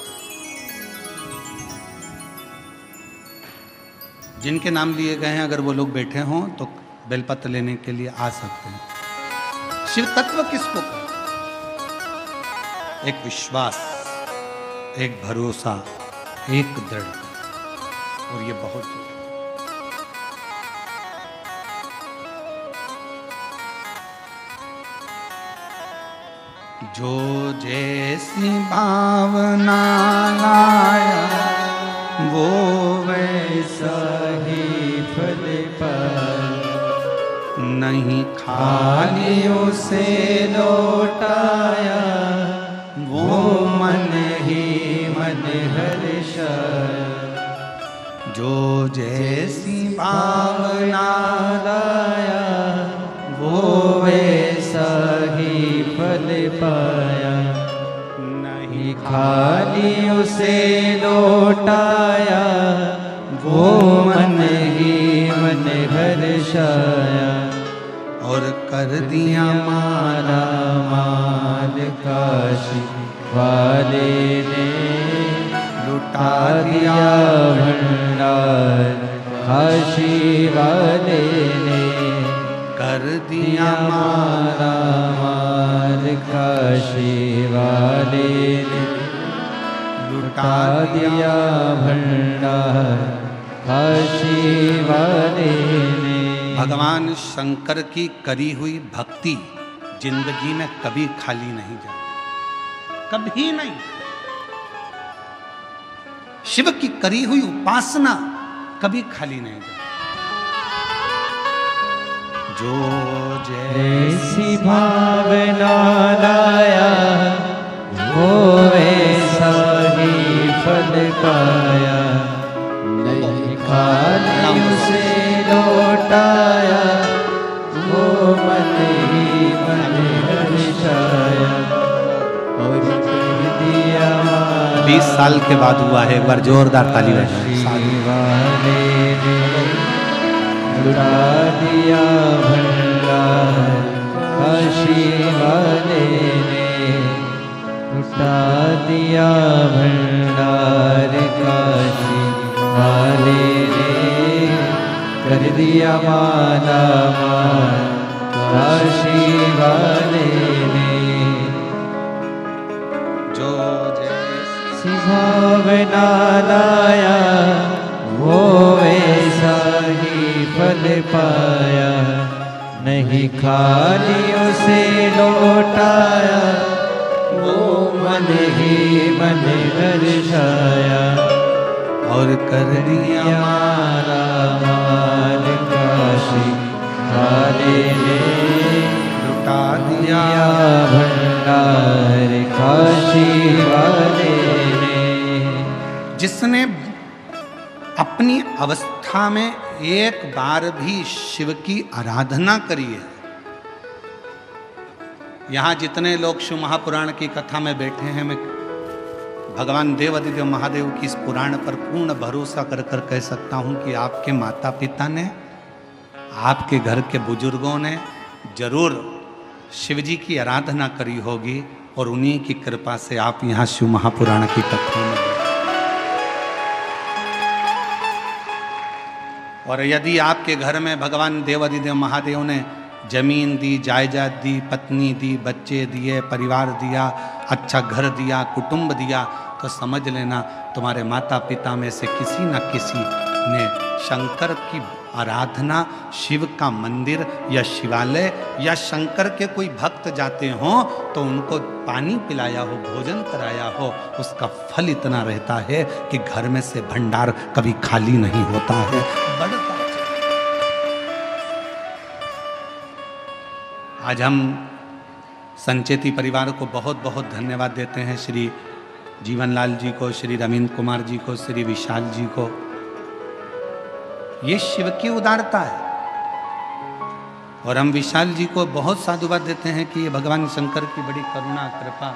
जिनके नाम लिए गए हैं, अगर वो लोग बैठे हों तो बेलपत्र लेने के लिए आ सकते हैं। शिव तत्व किसको कहते हैं? एक विश्वास, एक भरोसा, एक दृढ़ता, और ये बहुत जो जैसी भावना लाया वो वैसा ही फल पाया, नहीं खाली उसे लौटाया, वो मन ही मन हर्षाया। जो जैसी भावना लाया वो वैसा ही फल पाया, नहीं खाली उसे लौटाया, वो मन ही मन हर्षाया। और कर दिया मारा माल काशी वाले ने, लुटा दिया भंडार काशी वाले ने। कर दिया मारा माल काशी वाले ने, लुटा दिया भंडार काशी वाले ने। भगवान शंकर की करी हुई भक्ति जिंदगी में कभी खाली नहीं जाती, कभी नहीं। शिव की करी हुई उपासना कभी खाली नहीं जाती। जो जैसी भावना लाया वो वैसा ही फल पाया, नहीं खाली उसे लौटाया, वो मन ही मन हर्षाया। और कर दिया 20 साल के बाद हुआ है, एक बार जोरदार ताली बजाएं। वाले ने, लुटा दिया भंडार काशी वाले ने, लुटा दिया भंडार काशी वाले ने। कर दिया माला माल काशी वाले ने। जो जैसी भावना लाया वो वैसा ही फल पाया, नहीं खाली उसे लौटाया, वो मन ही मन हर्षाया। और कर दिया मारा माल काशी वाले ने, लुटा दिया भंडार काशी वाले ने। जिसने अपनी अवस्था में एक बार भी शिव की आराधना करी है। यहाँ जितने लोग शिव महापुराण की कथा में बैठे हैं, मैं भगवान देवाधिदेव महादेव की इस पुराण पर पूर्ण भरोसा कर कर कह सकता हूँ कि आपके माता पिता ने, आपके घर के बुजुर्गों ने जरूर शिव जी की आराधना करी होगी, और उन्हीं की कृपा से आप यहाँ शिव महापुराण की कथा में। और यदि आपके घर में भगवान देवाधिदेव महादेव ने जमीन दी, जायदाद दी, पत्नी दी, बच्चे दिए, परिवार दिया, अच्छा घर दिया, कुटुंब दिया, तो समझ लेना तुम्हारे माता पिता में से किसी न किसी ने शंकर की आराधना, शिव का मंदिर या शिवालय या शंकर के कोई भक्त जाते हों तो उनको पानी पिलाया हो, भोजन कराया हो, उसका फल इतना रहता है कि घर में से भंडार कभी खाली नहीं होता है, बढ़ता। आज हम संचेती परिवार को बहुत बहुत धन्यवाद देते हैं, श्री जीवनलाल जी को, श्री रविंद्र कुमार जी को, श्री विशाल जी को। ये शिव की उदारता है। और हम विशाल जी को बहुत साधुवाद देते हैं कि ये भगवान शंकर की बड़ी करुणा कृपा।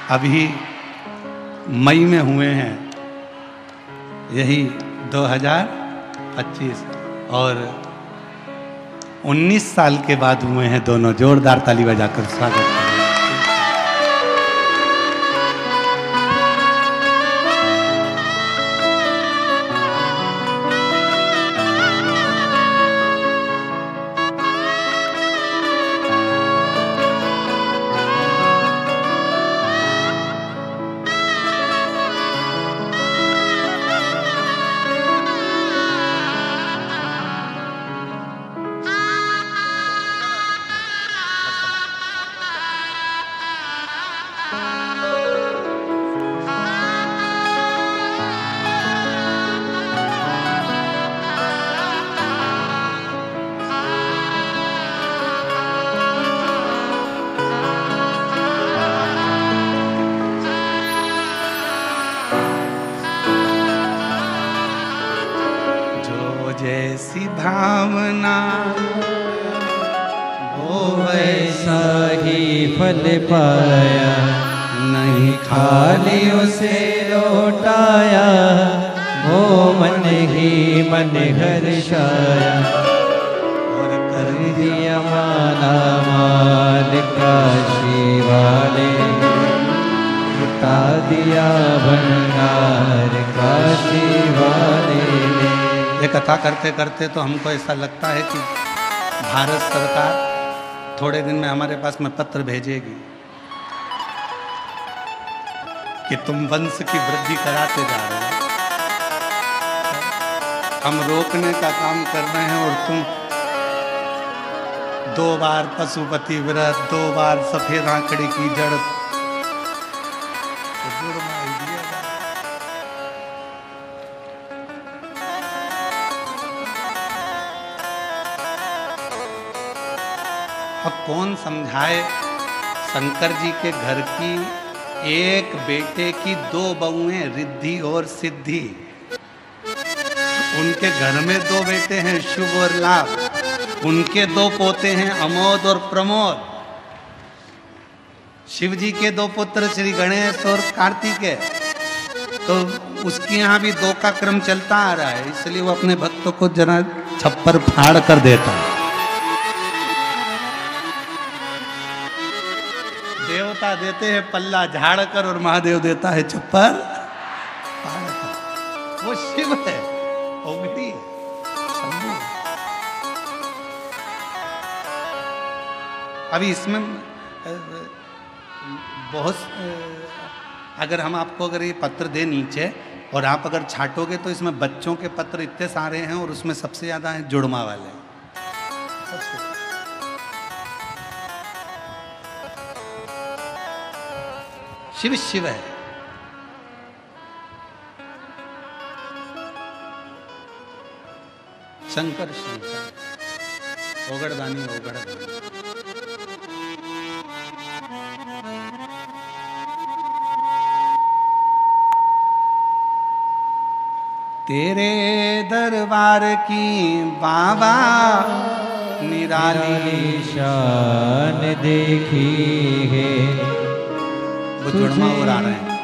अभी मई में हुए हैं, यही 2025, और 19 साल के बाद हुए हैं दोनों। जोरदार ताली बजाकर स्वागत करें। जैसी भावना वो वैसा ही फल पाया, नहीं खाली उसे लौटाया, वो मन ही मन हर्षाया, और कर दिया माला माल काशी वाले, उठा दिया भंडार काशी वाले ने। ये कथा करते करते तो हमको ऐसा लगता है कि भारत सरकार थोड़े दिन में हमारे पास में पत्र भेजेगी कि तुम वंश की वृद्धि कराते जा रहे हो, हम रोकने का काम कर रहे हैं, और तुम 2 बार पशुपति व्रत, 2 बार सफेद आंकड़े की जड़, अब कौन समझाए शंकर जी के घर की एक बेटे की 2 बहुएं रिद्धि और सिद्धि, उनके घर में 2 बेटे हैं शुभ और लाभ, उनके 2 पोते हैं अमोद और प्रमोद, शिव जी के 2 पुत्र श्री गणेश और कार्तिकेय, तो उसके यहाँ भी 2 का क्रम चलता आ रहा है, इसलिए वो अपने भक्तों को जरा छप्पर फाड़ कर देता है। देवता देते हैं पल्ला झाड़ कर और महादेव देता है छप्पर फाड़ कर। वो शिव है, ओगटी है, शंभू है। अभी इसमें बहुत, अगर हम आपको अगर ये पत्र दे नीचे और आप अगर छाटोगे तो इसमें बच्चों के पत्र इतने सारे हैं, और उसमें सबसे ज्यादा हैं जुड़मा वाले। शिव शिव है। शंकर शंकर, ओगड़दानी ओगड़दानी। तेरे दरबार की बाबा निराली शान देखी है। वो जुड़मा और आ रहे हैं,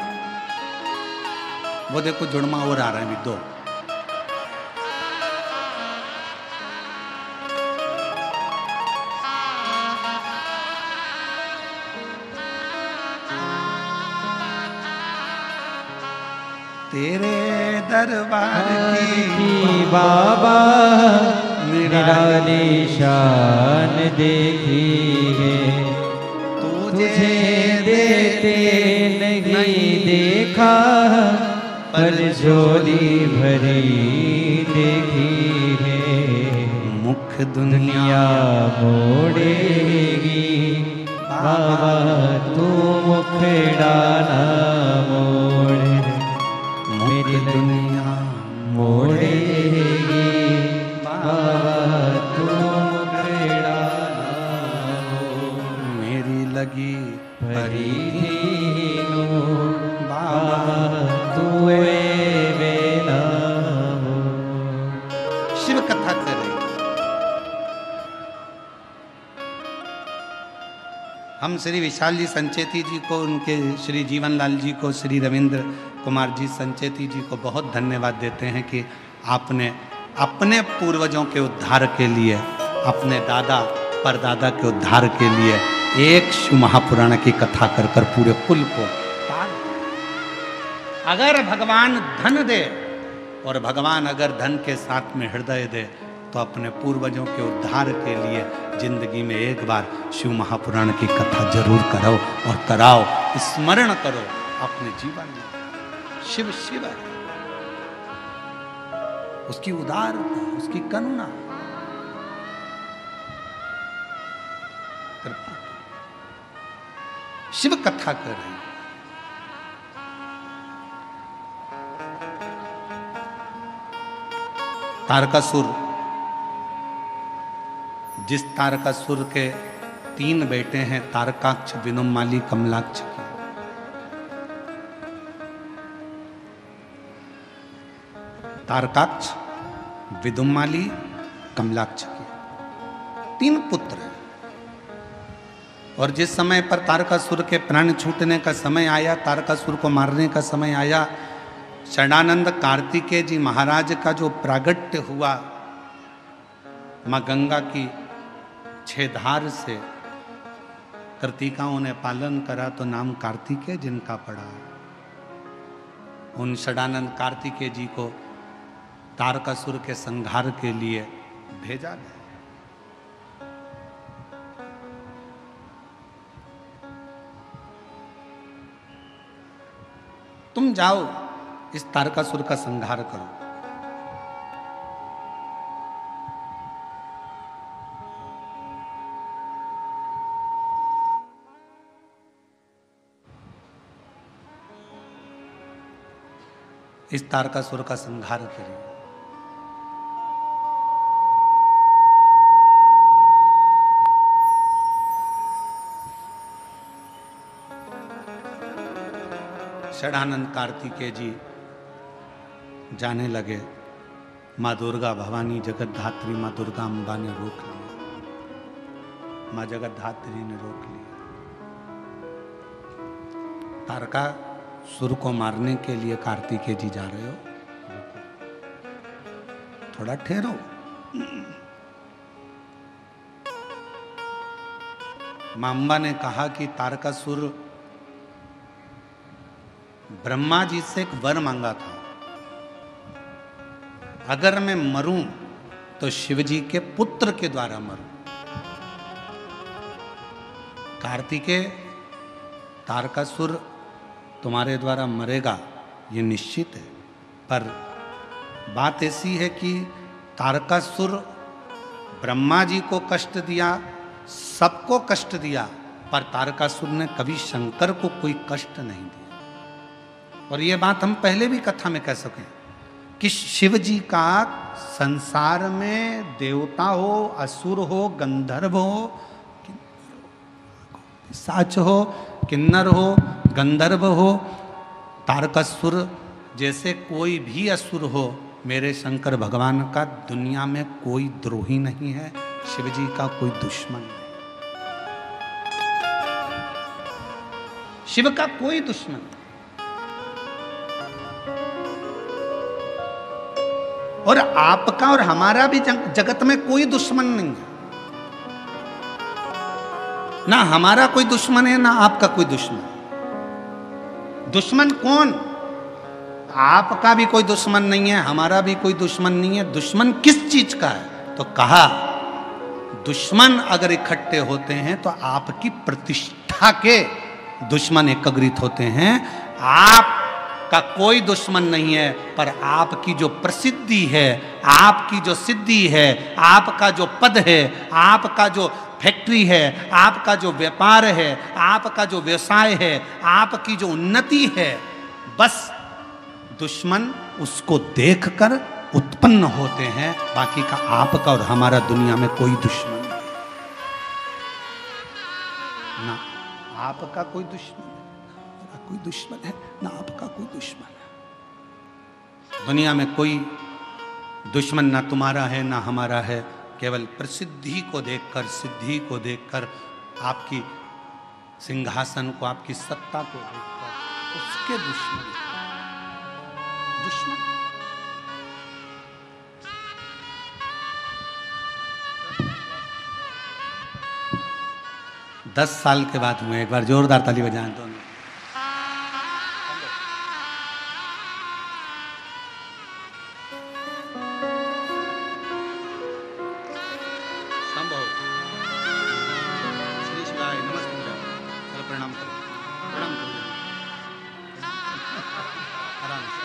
वो देखो जुड़मा और आ रहे हैं, 2। तेरे दरबार की बाबा निराली शान देखी है, तुझे देते नहीं देखा, पर झोली भरी देखी है। मुख दुनिया मोड़ेगी बाबा, तू मुखड़ा मोड़, मेरी दुनिया मोड़ेगी बाबा, तू मुखड़ा मोड़, मेरी लगी परीनो बाबा, तू बेला हो। शिव कथा कर रही। हम श्री विशाल जी संचेती जी को, उनके श्री जीवनलाल जी को, श्री रविंद्र कुमार जी संचेती जी को बहुत धन्यवाद देते हैं कि आपने अपने पूर्वजों के उद्धार के लिए, अपने दादा परदादा के उद्धार के लिए एक शिव महापुराण की कथा कर कर पूरे कुल को पार। अगर भगवान धन दे, और भगवान अगर धन के साथ में हृदय दे, तो अपने पूर्वजों के उद्धार के लिए जिंदगी में एक बार शिव महापुराण की कथा जरूर करो और कराओ, स्मरण करो अपने जीवन में। शिव शिव है, उसकी उदारता, उसकी करुणा, कृपा। शिव कथा कर रहे हैं। तारकासुर, जिस तारकासुर के 3 बेटे हैं, तारकाक्ष, विनुमाली, कमलाक्ष की, तारकाक्ष, विदुमाली, कमलाक्ष की 3 पुत्र हैं। और जिस समय पर तारकासुर के प्राण छूटने का समय आया, तारकासुर को मारने का समय आया, षडानंद कार्तिकेय जी महाराज का जो प्रागट्य हुआ मां गंगा की 6 धार से, कृतिकाओं ने पालन करा तो नाम कार्तिकेय जिनका पड़ा। उन षडानंद कार्तिकेय जी को तारकासुर के संहार के लिए भेजा गया। तुम जाओ, इस तारकासुर का संहार करो। इस तारकासुर का संहार करिए। षडानंद कार्तिकेय जी जाने लगे। माँ दुर्गा भवानी जगतधात्री माँ दुर्गा अम्बा ने रोक लिया, माँ जगतधात्री ने रोक लिया। तारकासुर को मारने के लिए कार्तिकेय जी जा रहे हो, थोड़ा ठहरो। माँ अम्बा ने कहा कि तारकासुर ब्रह्मा जी से एक वर मांगा था, अगर मैं मरूं तो शिव जी के पुत्र के द्वारा मरूं। कार्तिकेय, तारकासुर तुम्हारे द्वारा मरेगा ये निश्चित है, पर बात ऐसी है कि तारकासुर ब्रह्मा जी को कष्ट दिया, सबको कष्ट दिया, पर तारकासुर ने कभी शंकर को कोई कष्ट नहीं दिया। और ये बात हम पहले भी कथा में कह सकें कि शिव जी का संसार में देवता हो, असुर हो, गंधर्व हो, साच हो, किन्नर हो, गंधर्व हो, तारकासुर जैसे कोई भी असुर हो, मेरे शंकर भगवान का दुनिया में कोई द्रोही नहीं है, शिव जी का कोई दुश्मन नहीं, शिव का कोई दुश्मन नहीं। और आपका और हमारा भी जगत में कोई दुश्मन नहीं है, ना हमारा कोई दुश्मन है ना आपका कोई दुश्मन। दुश्मन कौन? आपका भी कोई दुश्मन नहीं है, हमारा भी कोई दुश्मन नहीं है। दुश्मन किस चीज का है? तो कहा दुश्मन अगर इकट्ठे होते हैं तो आपकी प्रतिष्ठा के दुश्मन एकत्रित होते हैं। आपका कोई दुश्मन नहीं है, पर आपकी जो प्रसिद्धि है, आपकी जो सिद्धि है, आपका जो पद है, आपका जो फैक्ट्री है, आपका जो व्यापार है, आपका जो व्यवसाय है, आपकी जो उन्नति है, बस दुश्मन उसको देखकर उत्पन्न होते हैं। बाकी का आपका और हमारा दुनिया में कोई दुश्मन नहीं, ना आपका कोई दुश्मन है, कोई दुश्मन है ना आपका कोई दुश्मन है। दुनिया में कोई दुश्मन ना तुम्हारा है ना हमारा है। केवल प्रसिद्धि को देखकर, सिद्धि को देखकर, आपकी सिंहासन को, आपकी सत्ता को देखकर उसके दुश्मन 10 साल के बाद हुए। एक बार जोरदार ताली बजाएं दोनों। प्रणाम करो, प्रणाम करो, आराम से।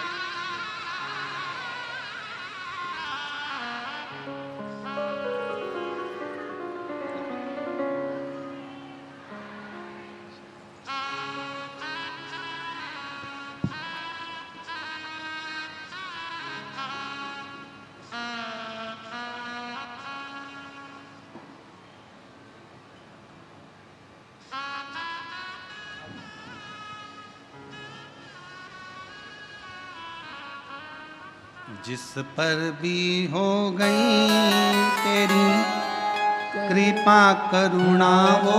जिस पर भी हो गई तेरी कृपा करुणा वो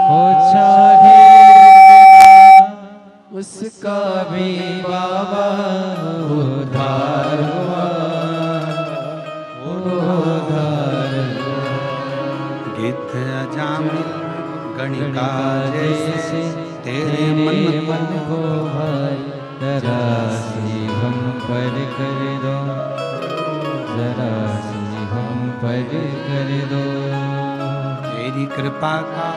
हो चाहे उसका भी बाबा उद्धार हुआ, उद्धार गिद्ध अजामिल गणिका जैसे तेरे मन को भाई जरा सी हम पर कर दो, जरा सी हम पर कर दो। तेरी कृपा का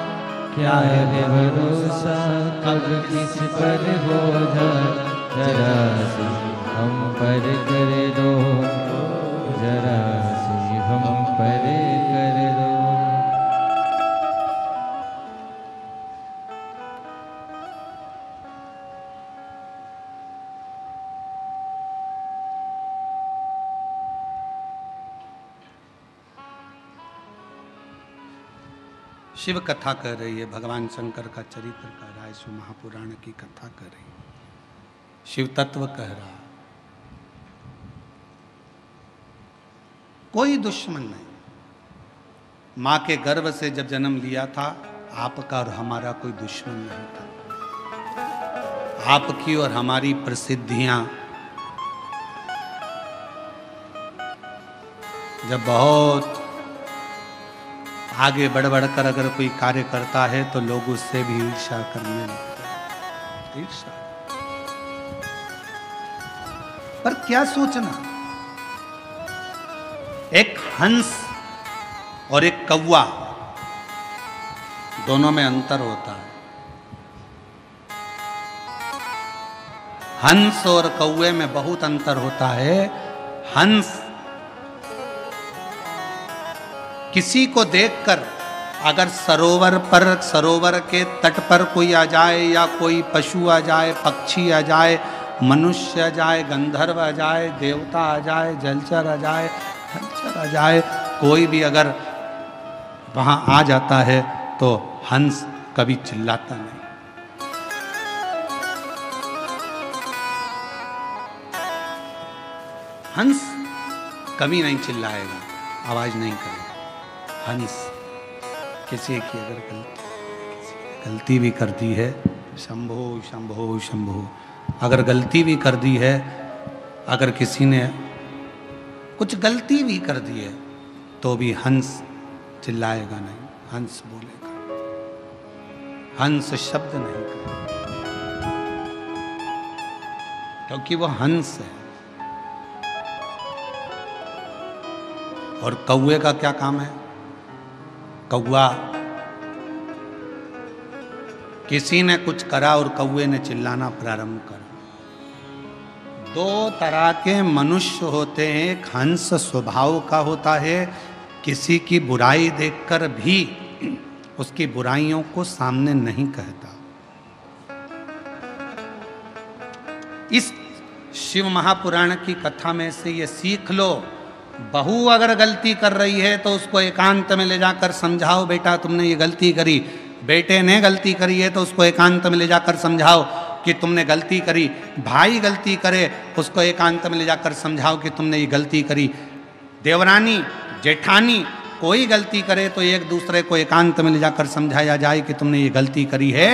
क्या है भरोसा कब किस पर हो जाए, जरा सी हम पर कर दो, जरा सी हम पर कर दो। शिव कथा कर रही है, भगवान शंकर का चरित्र कह रहा है, शिव महापुराण की कथा कर रही है, शिव तत्व कह रहा है। कोई दुश्मन नहीं। माँ के गर्भ से जब जन्म लिया था, आपका और हमारा कोई दुश्मन नहीं था। आपकी और हमारी प्रसिद्धियां जब बहुत आगे बढ़ बढ़कर अगर कोई कार्य करता है तो लोग उससे भी ईर्ष्या करने लगते हैं। ईर्ष्या। पर क्या सोचना, एक हंस और एक कौवा, दोनों में अंतर होता है। हंस और कौवे में बहुत अंतर होता है। हंस किसी को देखकर अगर सरोवर के तट पर कोई आ जाए, या कोई पशु आ जाए, पक्षी आ जाए, मनुष्य आ जाए, गंधर्व आ जाए, देवता आ जाए, जलचर आ जाए, हलचर आ जाए, कोई भी अगर वहां आ जाता है तो हंस कभी चिल्लाता नहीं। हंस कभी नहीं चिल्लाएगा, आवाज नहीं करेगा। हंस किसी की अगर गलती भी कर दी है, शंभो शंभो शंभो, अगर गलती भी कर दी है, अगर किसी ने कुछ गलती भी कर दी है तो भी हंस चिल्लाएगा नहीं, हंस बोलेगा, हंस शब्द नहीं करेगा, क्योंकि वो हंस है। और कौवे का क्या काम है? कौवा, किसी ने कुछ करा और कौवे ने चिल्लाना प्रारंभ करा। दो तरह के मनुष्य होते हैं। एक हंस स्वभाव का होता है, किसी की बुराई देखकर भी उसकी बुराइयों को सामने नहीं कहता। इस शिव महापुराण की कथा में से ये सीख लो, बहू अगर गलती कर रही है तो उसको एकांत में ले जाकर समझाओ, बेटा तुमने ये गलती करी। बेटे ने गलती करी है तो उसको एकांत में ले जाकर समझाओ। कि तुमने गलती करी। भाई गलती करे उसको एकांत में ले जाकर समझाओ कि तुमने ये गलती करी। देवरानी जेठानी कोई गलती करे तो एक दूसरे को एकांत में ले जाकर समझाया जाए कि तुमने ये गलती करी है।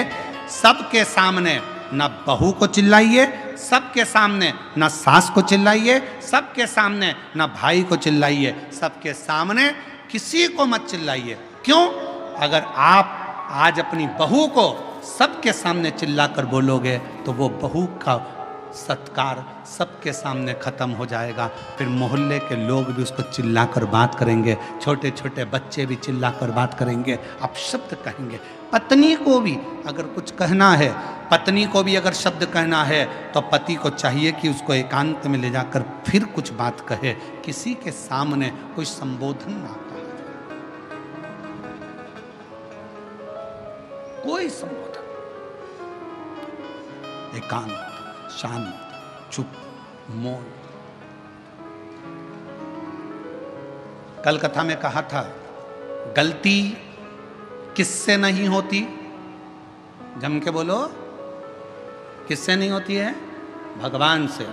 सबके सामने न बहू को चिल्लाइए, सबके सामने न सास को चिल्लाइए, सबके सामने न भाई को चिल्लाइए, सबके सामने किसी को मत चिल्लाइए। क्यों? अगर आप आज अपनी बहू को सबके सामने चिल्लाकर बोलोगे तो वो बहू का सत्कार सबके सामने खत्म हो जाएगा। फिर मोहल्ले के लोग भी उसको चिल्लाकर बात करेंगे, छोटे छोटे बच्चे भी चिल्लाकर बात करेंगे, अपशब्द कहेंगे। पत्नी को भी अगर कुछ कहना है, पत्नी को भी अगर शब्द कहना है तो पति को चाहिए कि उसको एकांत में ले जाकर फिर कुछ बात कहे, किसी के सामने कोई संबोधन ना कहे, कोई संबोधन, एकांत, शांत, चुप, मौन। कल कथा में कहा था गलती किससे नहीं होती? जम के बोलो, किससे नहीं होती है? भगवान से।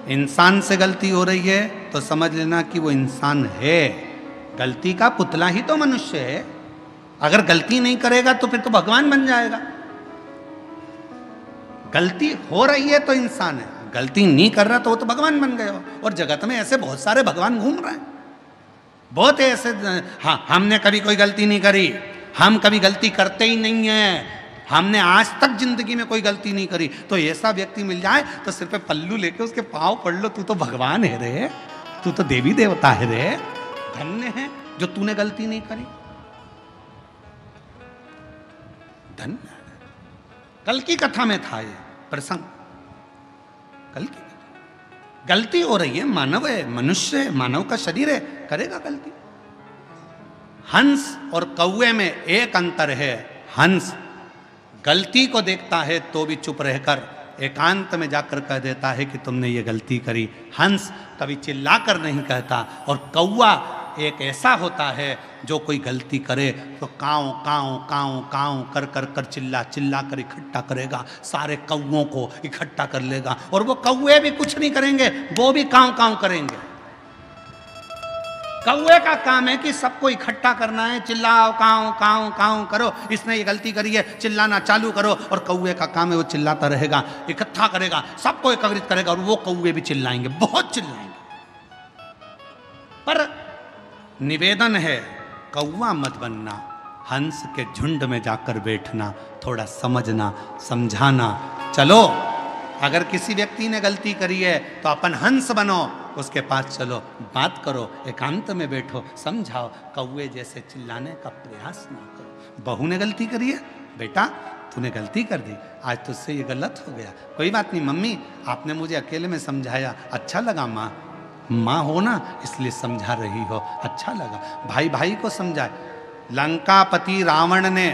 इंसान से गलती हो रही है तो समझ लेना कि वो इंसान है, गलती का पुतला ही तो मनुष्य है। अगर गलती नहीं करेगा तो फिर तो भगवान बन जाएगा। गलती हो रही है तो इंसान है, गलती नहीं कर रहा तो वो तो भगवान बन गया। और जगत में ऐसे बहुत सारे भगवान घूम रहे हैं, बहुत ऐसे। हाँ, हमने कभी कोई गलती नहीं करी, हम कभी गलती करते ही नहीं है, हमने आज तक जिंदगी में कोई गलती नहीं करी, तो ऐसा व्यक्ति मिल जाए तो सिर पे पल्लू लेके उसके पांव पड़ लो, तू तो भगवान है रे, तू तो देवी देवता है रे, धन्य है जो तूने गलती नहीं करी, धन्य। कल की कथा में था ये प्रसंग। कल की गलती हो रही है, मानव है, मनुष्य है, मानव का शरीर है, करेगा गलती। हंस और कौवे में एक अंतर है, हंस गलती को देखता है तो भी चुप रहकर एकांत में जाकर कह देता है कि तुमने ये गलती करी। हंस कभी चिल्लाकर नहीं कहता, और कौवा एक ऐसा होता है जो कोई गलती करे तो काऊ काऊ काऊ काऊ कर कर कर चिल्ला चिल्ला कर इकट्ठा करेगा, सारे कौवों को इकट्ठा कर लेगा, और वो कौवे भी कुछ नहीं करेंगे, वो भी काऊ काऊ करेंगे। कौवे का काम है कि सबको इकट्ठा करना है, चिल्लाओ काऊ काऊ काऊ करो, इसने ये गलती करी है, चिल्लाना चालू करो। और कौवे का काम है वो चिल्लाता रहेगा, इकट्ठा करेगा, सबको एकत्रित करेगा, और वो कौवे भी चिल्लाएंगे, बहुत चिल्लाएंगे। पर निवेदन है, कौवा मत बनना, हंस के झुंड में जाकर बैठना, थोड़ा समझना समझाना। चलो, अगर किसी व्यक्ति ने गलती करी है तो अपन हंस बनो, उसके पास चलो, बात करो, एकांत में बैठो, समझाओ, कौवे जैसे चिल्लाने का प्रयास ना करो। बहू ने गलती करी है, बेटा तूने गलती कर दी, आज तुझसे ये गलत हो गया, कोई बात नहीं मम्मी, आपने मुझे अकेले में समझाया, अच्छा लगा, माँ हो ना इसलिए समझा रही हो, अच्छा लगा। भाई भाई को समझाए। लंकापति रावण ने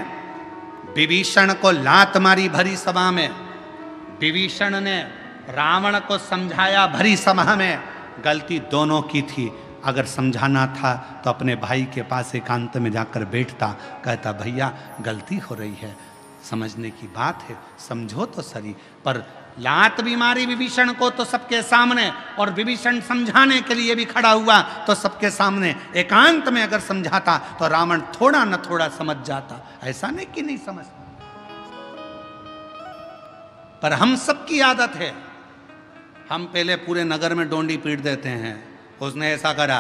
विभीषण को लात मारी भरी सभा में, विभीषण ने रावण को समझाया भरी सभा में, गलती दोनों की थी। अगर समझाना था तो अपने भाई के पास एकांत में जाकर बैठता, कहता भैया गलती हो रही है, समझने की बात है, समझो तो सही। पर लात भी मारी विभीषण को तो सबके सामने, और विभीषण समझाने के लिए भी खड़ा हुआ तो सबके सामने। एकांत में अगर समझाता तो रावण थोड़ा न थोड़ा समझ जाता, ऐसा नहीं कि नहीं समझता। पर हम सबकी आदत है, हम पहले पूरे नगर में डोंडी पीट देते हैं, उसने ऐसा करा,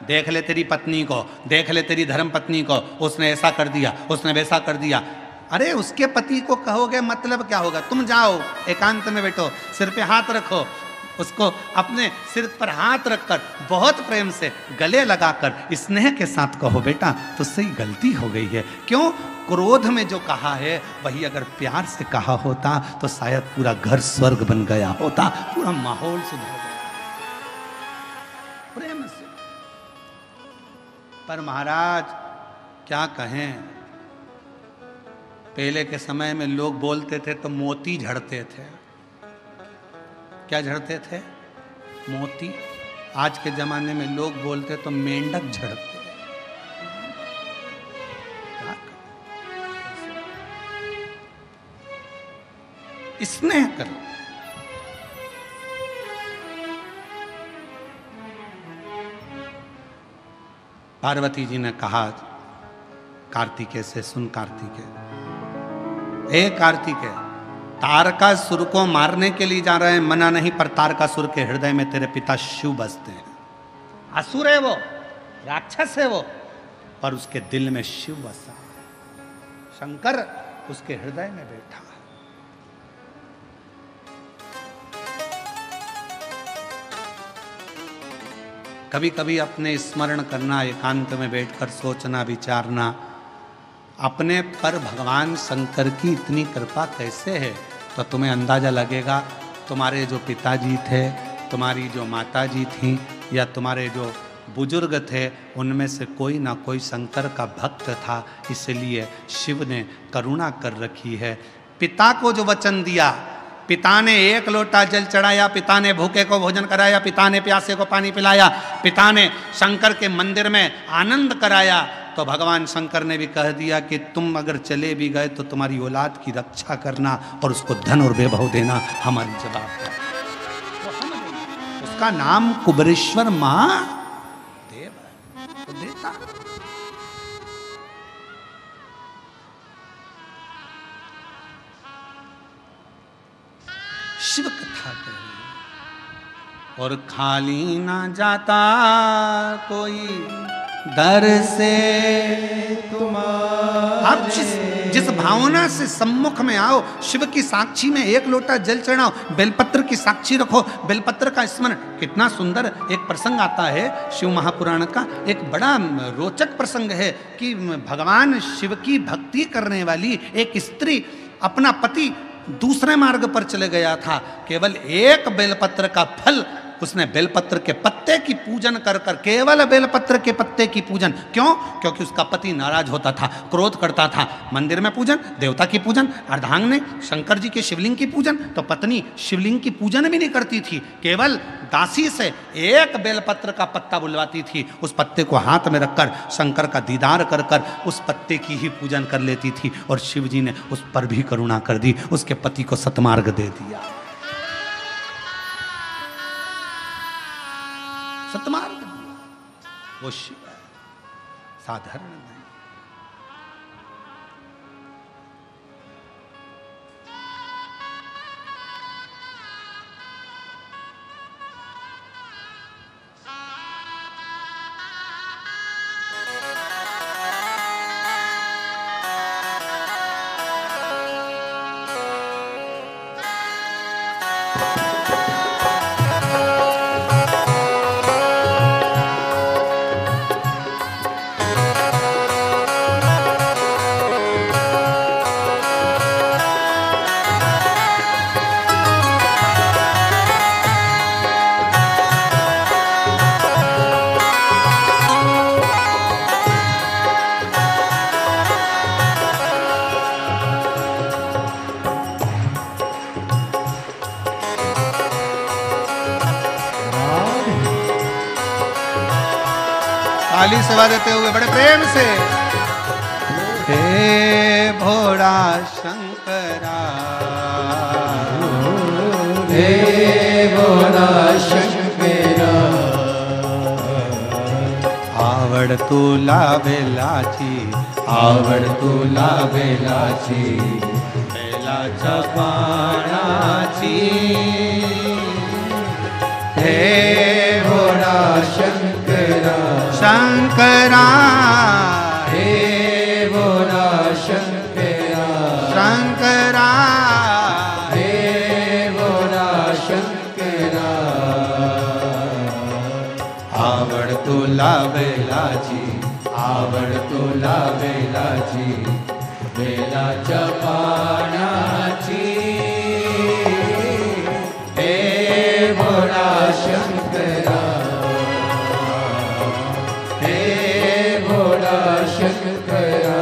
देख ले तेरी पत्नी को, देख ले तेरी धर्म पत्नी को, उसने ऐसा कर दिया, उसने वैसा कर दिया। अरे उसके पति को कहोगे मतलब क्या होगा? तुम जाओ एकांत में बैठो, सिर पे हाथ रखो, उसको अपने सिर पर हाथ रखकर बहुत प्रेम से गले लगाकर स्नेह के साथ कहो बेटा तुझसे ही गलती हो गई है। क्यों? क्रोध में जो कहा है वही अगर प्यार से कहा होता तो शायद पूरा घर स्वर्ग बन गया होता, पूरा माहौल सुधर गया प्रेम से। पर महाराज क्या कहें, पहले के समय में लोग बोलते थे तो मोती झड़ते थे। क्या झड़ते थे? मोती। आज के जमाने में लोग बोलते तो मेंढक झड़ते। स्नेह करो। पार्वती जी ने कहा कार्तिकेय से, सुन कार्तिकेय, हे कार्तिकेय, तारकासुर को मारने के लिए जा रहे हैं, मना नहीं, पर तारकासुर के हृदय में तेरे पिता शिव बसते हैं। असुर है वो, राक्षस है वो, पर उसके दिल में शिव बसा है। शंकर उसके हृदय में बैठा है। कभी कभी अपने स्मरण करना, एकांत में बैठकर सोचना, विचारना, अपने पर भगवान शंकर की इतनी कृपा कैसे है, तो तुम्हें अंदाजा लगेगा। तुम्हारे जो पिताजी थे, तुम्हारी जो माताजी थी, या तुम्हारे जो बुजुर्ग थे, उनमें से कोई ना कोई शंकर का भक्त था, इसलिए शिव ने करुणा कर रखी है। पिता को जो वचन दिया, पिता ने 1 लोटा जल चढ़ाया, पिता ने भूखे को भोजन कराया, पिता ने प्यासे को पानी पिलाया, पिता ने शंकर के मंदिर में आनंद कराया, तो भगवान शंकर ने भी कह दिया कि तुम अगर चले भी गए तो तुम्हारी औलाद की रक्षा करना और उसको धन और वैभव देना हमारी जवाबदारी। उसका नाम कुबेरेश्वर महादेव है, तो देता। शिव कथा कही और खाली ना जाता कोई दर से तुम्हारे। आप जिस भावना से सम्मुख में आओ, शिव की साक्षी में 1 लोटा जल चढ़ाओ, बेलपत्र की साक्षी रखो, बेलपत्र का स्मरण। कितना सुंदर एक प्रसंग आता है शिव महापुराण का, एक बड़ा रोचक प्रसंग है कि भगवान शिव की भक्ति करने वाली एक स्त्री, अपना पति दूसरे मार्ग पर चले गया था, केवल 1 बेलपत्र का फल उसने बेलपत्र के पत्ते की पूजन कर कर, केवल बेलपत्र के पत्ते की पूजन। क्यों? क्योंकि उसका पति नाराज होता था, क्रोध करता था। मंदिर में पूजन, देवता की पूजन, अर्धांगिनी शंकर जी के शिवलिंग की पूजन, तो पत्नी शिवलिंग की पूजन भी नहीं करती थी, केवल दासी से 1 बेलपत्र का पत्ता बुलवाती थी। उस पत्ते को हाथ में रखकर शंकर का दीदार कर कर उस पत्ते की ही पूजन कर लेती थी, और शिव जी ने उस पर भी करुणा कर दी, उसके पति को सतमार्ग दे दिया। सतमार्ग वो शिव है, साधारण नहीं। ताली सेवा देते हुए बड़े प्रेम से, हे भोला शंकरा, हे भोला शंकरा, आवड़ तू लावेलाची, आवड़ तू लावेलाची, बेला चपाणाची, हे भोला शंकरा, शंकरा, हे भोला शंकरा, शंकरा, हे भोला शंकरा, आवड़ तू लावेलाची, आवड़ तू लावेलाची, बेला चपाणाची, हे भोला शंकरा, हे भोला शंकरा।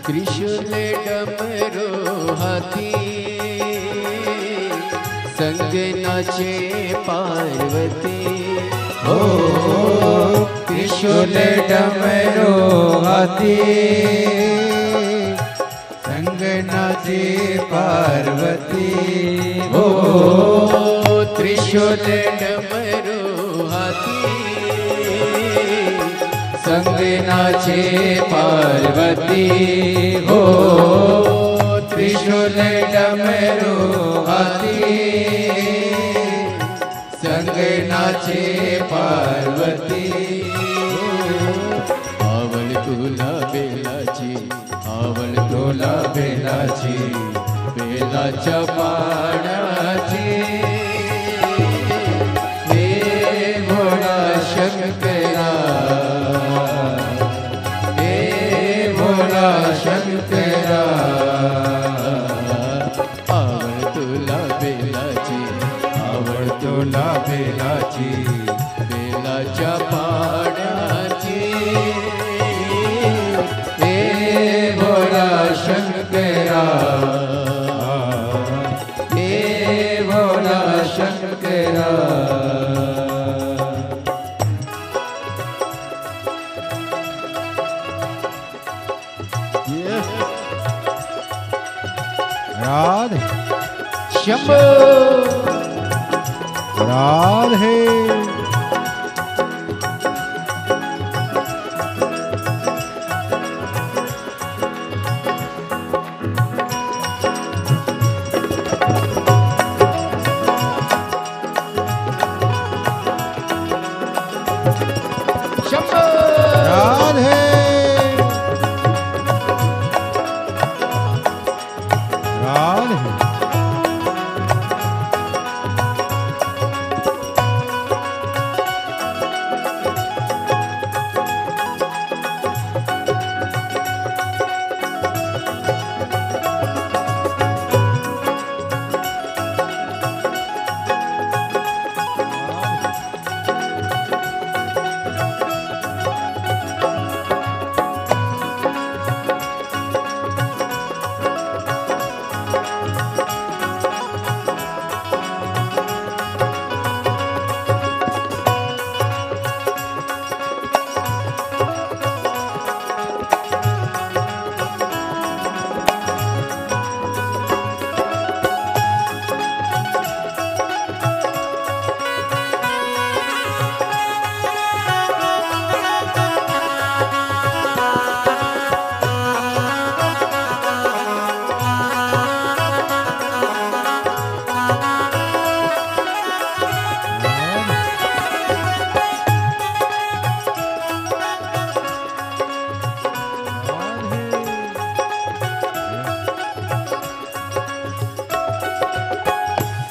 त्रिशूल डमरू हाथी संग नाचे पार्वती हो। त्रिशूल डमरू हाथी संग नाचे पार्वती हो। त्रिशूल डमरू हाथी संग नाचे पार्वती हो। त्रिशूल डमरू हाथी संग नाचे पार्वती हो। आवळ तुला बेलाची, आवळ तुला बेलाची, बेलाच्या पानाची हे भोळा शंकरा, हे भोळा शंकरा। आवळ तुला बेलाची, आवळ तुला बेलाची, बेलाच्या पानाची हे भोळा शंकरा, हे भोळा शंकरा। राधे शंभो राधे। शंभो राधे राधे।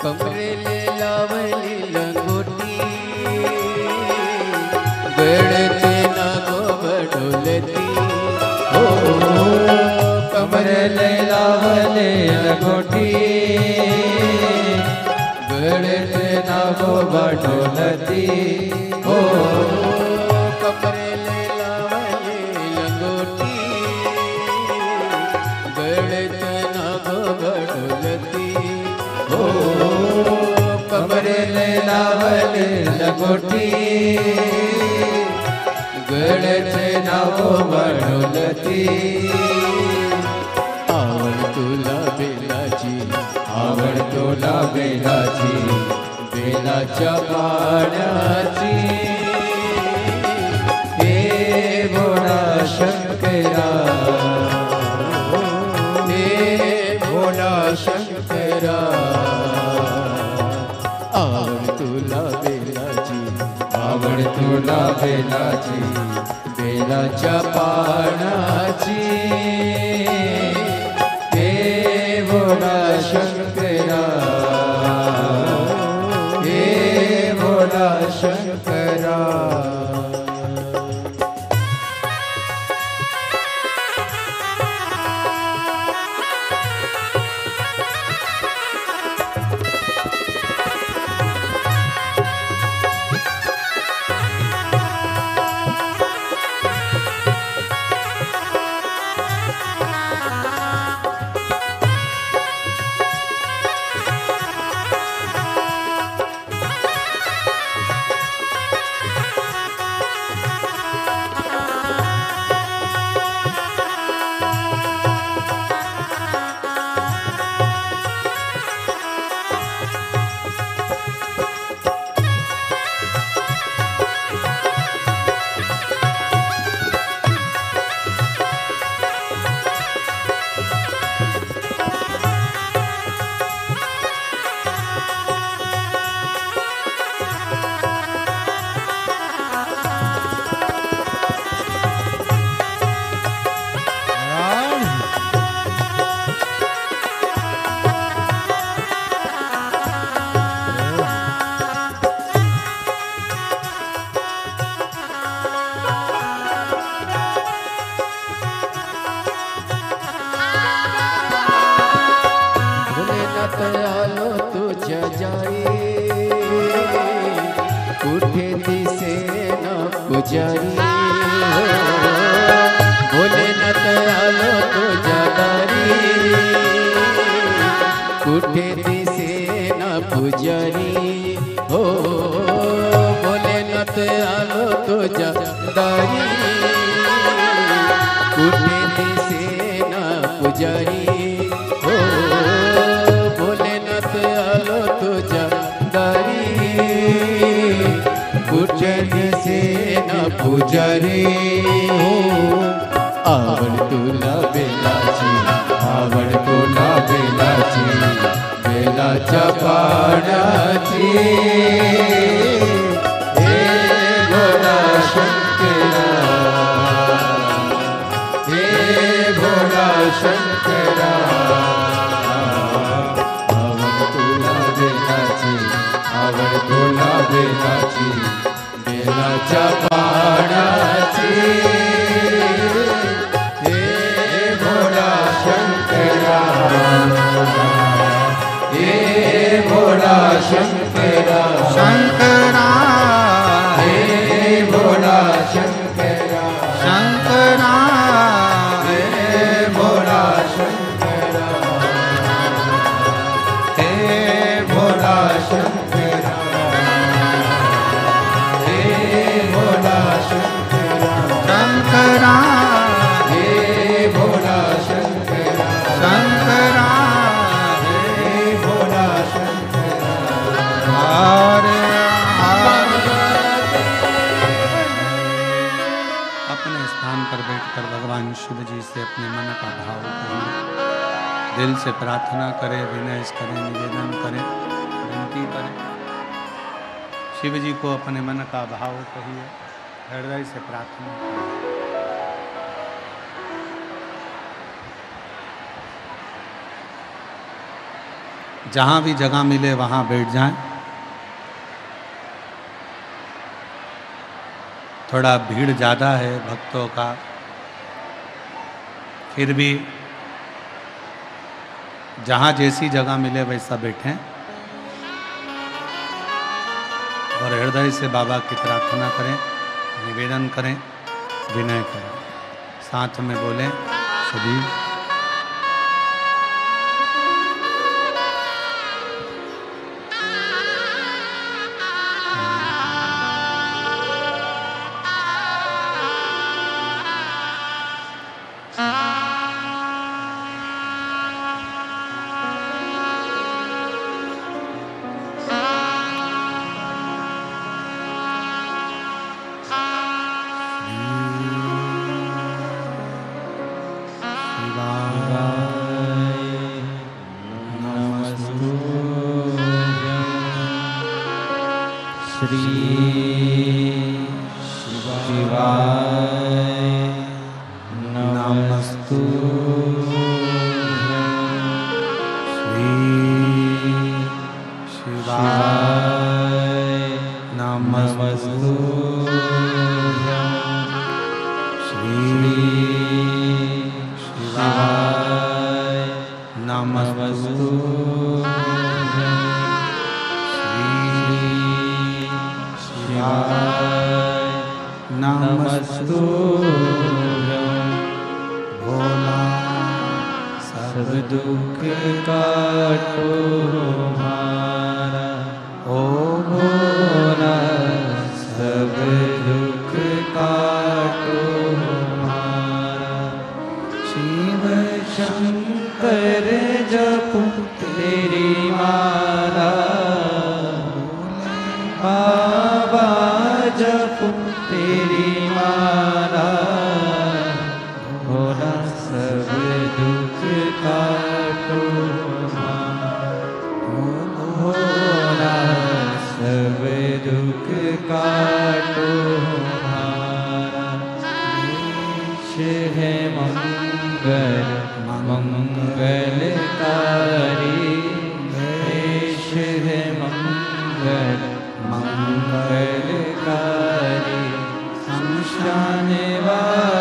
कमरेले लावली लंगोटी गळते ना गोबडोलती हो। कमरेले लावले लंगोटी गळते ना गोबडोलती हो। कमरेले लावले लंगोटी गळते ना गोबडोलती हो। कमरेले लावले लंगोटी गळते नाव बडोलती। आवळ तुला बेलाची, आवळ तुला बेलाची, बेलाच्या पानाची हे भोळा शंकरा, हे भोळा शंकरा। आवळ तुला बेलाची, आवळ तुला बेलाची, बेलाच्या पानाची हे भोळा शंकरा, हे भोळा शंकरा। पुजारी उठे दिसे न पुजारी भोलेनाथ आलो तुझ्या दारी उठे दिसे न पुजारी हो भोलेनाथ आलो तुझ्या दारी उठे दिसे न पुजारी हो भोलेनाथ आलो तुझ्या दारी उठे दिसे न पुजारी हो आवड तुला बेलाची आवड तुला बेलाची बेलाच्या पाण्याची हे भोला शंकरा हे भोला शंकरा आवड तुला बेलाची आवड तुला बेलाची बेलाच्या पाण्याची भोला शंकरा शंकरा हे भोला शंकरा शंकरा हे भोला शंकरा हे भोला शंकरा हे भोला शंकरा शंकरा हे भोला शंकरा शंकरा अपने स्थान पर बैठकर भगवान शिव जी से अपने मन का भाव करें, दिल से प्रार्थना करें, विनय करें, निवेदन करें, विनती करें। शिव जी को अपने मन का भाव कहिए, हृदय से प्रार्थना करें। जहाँ भी जगह मिले वहाँ बैठ जाएं। थोड़ा भीड़ ज़्यादा है भक्तों का, फिर भी जहाँ जैसी जगह मिले वैसा बैठें और हृदय से बाबा की प्रार्थना करें, निवेदन करें, विनय करें। साथ में बोलें सभी मंगलकारी शमशान वाले